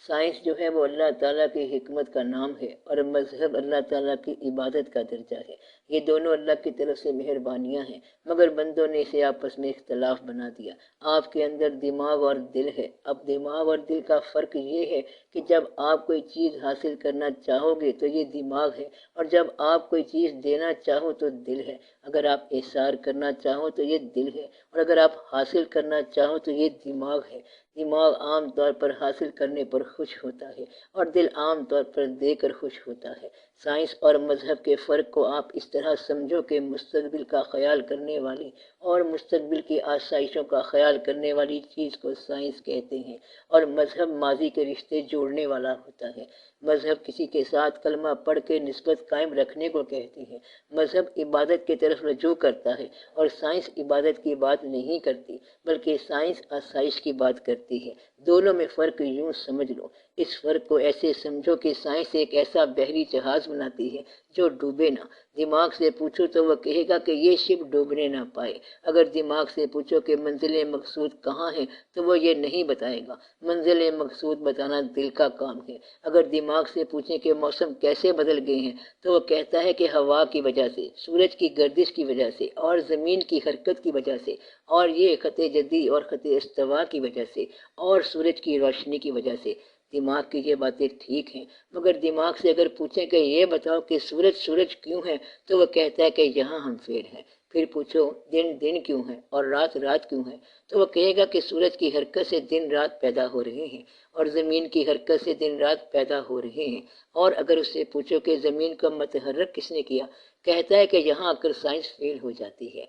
سائنس جو ہے وہ اللہ تعالیٰ کی حکمت کا نام ہے اور مذہب اللہ تعالیٰ کی عبادت کا درجہ ہے۔ یہ دونوں اللہ کی طرف سے مہربانیاں ہیں، مگر بندوں نے اسے آپس میں اختلاف بنا دیا۔ آپ کے اندر دماغ اور دل ہے۔ اب دماغ اور دل کا فرق یہ ہے کہ جب آپ کوئی چیز حاصل کرنا چاہو گے تو یہ دماغ ہے، اور جب آپ کوئی چیز دینا چاہو تو دل ہے۔ اگر آپ احسار کرنا چاہو تو یہ دل ہے، اور اگر آپ حاصل کرنا چاہو تو یہ دماغ ہے۔ دماغ عام طور پر حاصل کرنے پر خوش ہوتا ہے اور دل عام طور پر دے کر خوش ہوتا ہے۔ سائنس اور مذہب کے فرق کو آپ اس طرح سمجھو کہ مستقبل کا خیال کرنے والی اور مستقبل کی آسائشوں کا خیال کرنے والی چیز کو سائنس کہتے ہیں، اور مذہب ماضی کے رشتے جوڑنے والا ہوتا ہے۔ مذہب کسی کے ساتھ کلمہ پڑھ کے نسبت قائم رکھنے کو کہتی ہے۔ مذہب عبادت کی طرف رجوع کرتا ہے اور سائنس عبادت کی بات نہیں کرتی، بلکہ سائنس آسائش کی بات کرتی ہے۔ دونوں میں فرق یوں سمجھ لو۔ اس فرق کو ایسے سمجھو کہ سائنس ایک ایسا بحری جہاز بناتی ہے جو ڈوبے نہ۔ دماغ سے پوچھو تو وہ کہے گا کہ یہ شپ ڈوبنے نہ پائے۔ اگر دماغ سے پوچھو کہ منزل مقصود کہاں ہے تو وہ یہ نہیں بتائے گا۔ منزل مقصود بتانا دل کا کام ہے۔ اگر دماغ سے پوچھیں کہ موسم کیسے بدل گئے ہیں تو وہ کہتا ہے کہ ہوا کی وجہ سے، سورج کی گردش کی وجہ سے اور زمین کی حرکت کی وجہ سے، اور یہ خط جدی اور خط استوا کی وجہ سے اور سورج کی روشنی کی وجہ سے۔ دماغ کی یہ باتیں ٹھیک ہیں، مگر دماغ سے اگر پوچھیں کہ یہ بتاؤ کہ سورج کیوں ہے تو وہ کہتا ہے کہ یہاں ہم فیل ہیں۔ پھر پوچھو دن کیوں ہے اور رات کیوں ہے تو وہ کہے گا کہ سورج کی حرکت سے دن رات پیدا ہو رہے ہیں اور زمین کی حرکت سے دن رات پیدا ہو رہے ہیں۔ اور اگر اس سے پوچھو کہ زمین کو متحرک کس نے کیا، کہتا ہے کہ یہاں آ کر سائنس فیل ہو جاتی ہے۔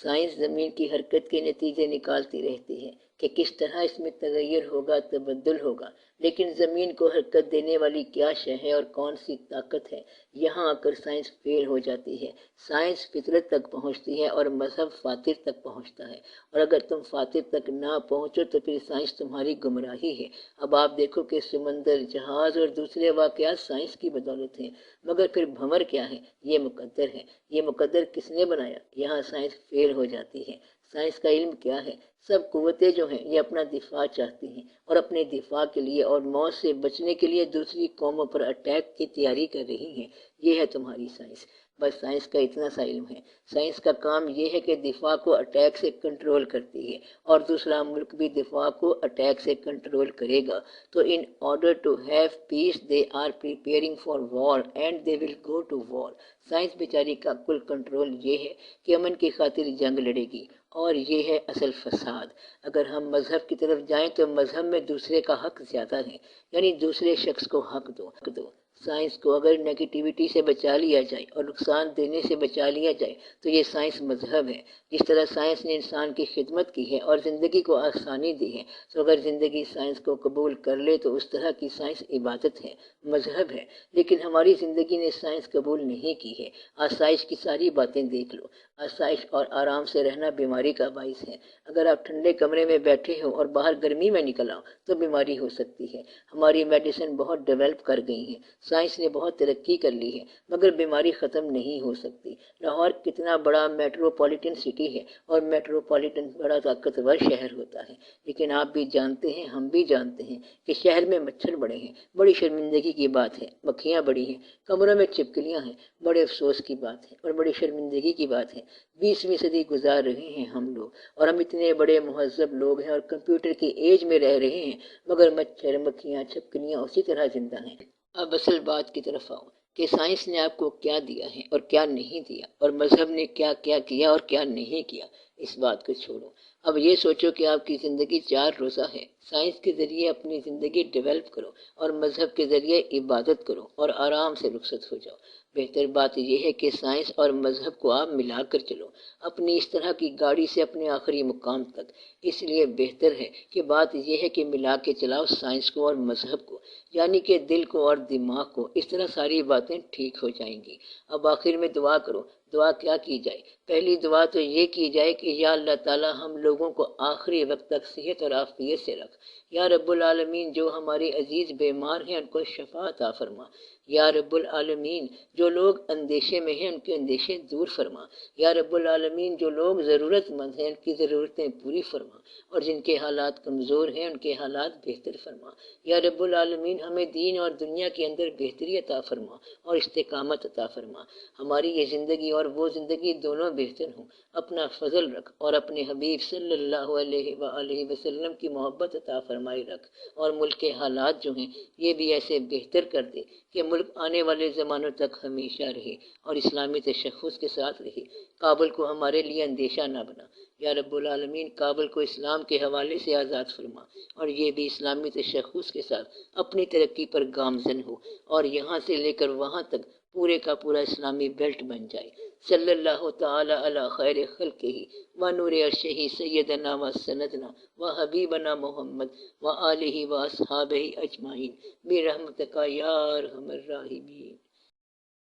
سائنس زمین کی حرکت کے نتیجے نکالتی رہتی ہے کہ کس طرح اس میں تغیر ہوگا، تبدل ہوگا، لیکن زمین کو حرکت دینے والی کیا شے ہے اور کون سی طاقت ہے، یہاں آ کر سائنس فیل ہو جاتی ہے۔ سائنس فطرت تک پہنچتی ہے اور مذہب فاتر تک پہنچتا ہے، اور اگر تم فاتر تک نہ پہنچو تو پھر سائنس تمہاری گمراہی ہے۔ اب آپ دیکھو کہ سمندر، جہاز اور دوسرے واقعات سائنس کی بدولت ہیں، مگر پھر بھنور کیا ہے؟ یہ مقدر ہے۔ یہ مقدر کس نے بنایا؟ یہاں سائنس فیل ہو جاتی ہے۔ سائنس کا علم کیا ہے؟ سب قوتیں جو ہیں یہ اپنا دفاع چاہتی ہیں اور اپنے دفاع کے لیے اور موت سے بچنے کے لیے دوسری قوموں پر اٹیک کی تیاری کر رہی ہیں۔ یہ ہے تمہاری سائنس۔ بس سائنس کا اتنا سا علم ہے۔ سائنس کا کام یہ ہے کہ دفاع کو اٹیک سے کنٹرول کرتی ہے، اور دوسرا ملک بھی دفاع کو اٹیک سے کنٹرول کرے گا۔ تو in order to have peace they are preparing for war and they will go to war. Science بیچاری کا کل کنٹرول یہ ہے کہ امن کی خاطر جنگ لڑے گی، اور یہ ہے اصل فساد۔ اگر ہم مذہب کی طرف جائیں تو مذہب میں دوسرے کا حق زیادہ ہے، یعنی دوسرے شخص کو حق دو۔ سائنس کو اگر نیگیٹیوٹی سے بچا لیا جائے اور نقصان دینے سے بچا لیا جائے تو یہ سائنس مذہب ہے۔ جس طرح سائنس نے انسان کی خدمت کی ہے اور زندگی کو آسانی دی ہے، تو اگر زندگی سائنس کو قبول کر لے تو اس طرح کی سائنس عبادت ہے، مذہب ہے۔ لیکن ہماری زندگی نے سائنس قبول نہیں کی ہے۔ آسائش کی ساری باتیں دیکھ لو۔ آسائش اور آرام سے رہنا بیماری کا باعث ہے۔ اگر آپ ٹھنڈے کمرے میں بیٹھے ہو اور باہر گرمی میں نکل آؤ تو بیماری ہو سکتی ہے۔ ہماری میڈیسن بہت ڈیولپ کر گئی ہے، سائنس نے بہت ترقی کر لی ہے، مگر بیماری ختم نہیں ہو سکتی۔ لاہور کتنا بڑا میٹروپولیٹن سٹی ہے اور میٹروپولیٹن بڑا طاقتور شہر ہوتا ہے، لیکن آپ بھی جانتے ہیں، ہم بھی جانتے ہیں کہ شہر میں مچھر بڑے ہیں۔ بڑی شرمندگی کی بات ہے، مکھیاں بڑی ہیں، کمروں میں چھپکلیاں ہیں، بڑے افسوس کی بات ہے اور بڑی شرمندگی کی بات ہے۔ 20ویں صدی گزار رہے ہیں ہم لوگ، اور ہم اتنے بڑے مہذب لوگ ہیں اور کمپیوٹر کی ایج میں رہ رہے ہیں، مگر مچھر، مکھیاں، چھپکلیاں اسی طرح زندہ ہیں۔ اب اصل بات کی طرف آؤ کہ سائنس نے آپ کو کیا دیا ہے اور کیا نہیں دیا، اور مذہب نے کیا کیا کیا اور کیا نہیں کیا۔ اس بات کو چھوڑو، اب یہ سوچو کہ آپ کی زندگی 4 روزہ ہے۔ سائنس کے ذریعے اپنی زندگی ڈیولپ کرو اور مذہب کے ذریعے عبادت کرو اور آرام سے رخصت ہو جاؤ۔ بہتر بات یہ ہے کہ سائنس اور مذہب کو آپ ملا کر چلو اپنی اس طرح کی گاڑی سے اپنے آخری مقام تک۔ اس لیے بہتر ہے کہ بات یہ ہے کہ ملا کے چلاؤ سائنس کو اور مذہب کو، یعنی کہ دل کو اور دماغ کو۔ اس طرح ساری باتیں ٹھیک ہو جائیں گی۔ اب آخر میں دعا کرو۔ دعا کیا کی جائے؟ پہلی دعا تو یہ کی جائے کہ یا اللہ تعالی ہم لوگوں کو آخری وقت تک صحت اور عافیت سے رکھ۔ یا رب العالمین جو ہمارے عزیز بیمار ہیں ان کو شفا عطا فرما۔ یا رب العالمین جو لوگ اندیشے میں ہیں ان کے اندیشے دور فرما۔ یا رب العالمین جو لوگ ضرورت مند ہیں ان کی ضرورتیں پوری فرما، اور جن کے حالات کمزور ہیں ان کے حالات بہتر فرما۔ یا رب العالمین ہمیں دین اور دنیا کے اندر بہتری عطا فرما اور استقامت عطا فرما۔ ہماری یہ زندگی اور وہ زندگی دونوں بہتر ہوں۔ اپنا فضل رکھ اور اپنے حبیب صلی اللہ علیہ وآلہ وسلم کی محبت عطا فرمائی رکھ، اور ملک کے حالات جو ہیں یہ بھی ایسے بہتر کر دے کہ ملک آنے والے زمانوں تک ہمیشہ رہے اور اسلامی تشخص کے ساتھ رہے۔ کابل کو ہمارے لیے اندیشہ نہ بنا۔ یا رب العالمین کابل کو اسلام کے حوالے سے آزاد فرما، اور یہ بھی اسلامی تشخص کے ساتھ اپنی ترقی پر گامزن ہو، اور یہاں سے لے کر وہاں تک پورے کا پورا اسلامی بیلٹ بن جائے۔ صلی اللہ تعالی علی خیر خلقہ و نور عرشہ سیدنا و سندنا و حبیبنا محمد و آلہ و اصحابہ اجمعین برحمتک یا ارحم الراحمین۔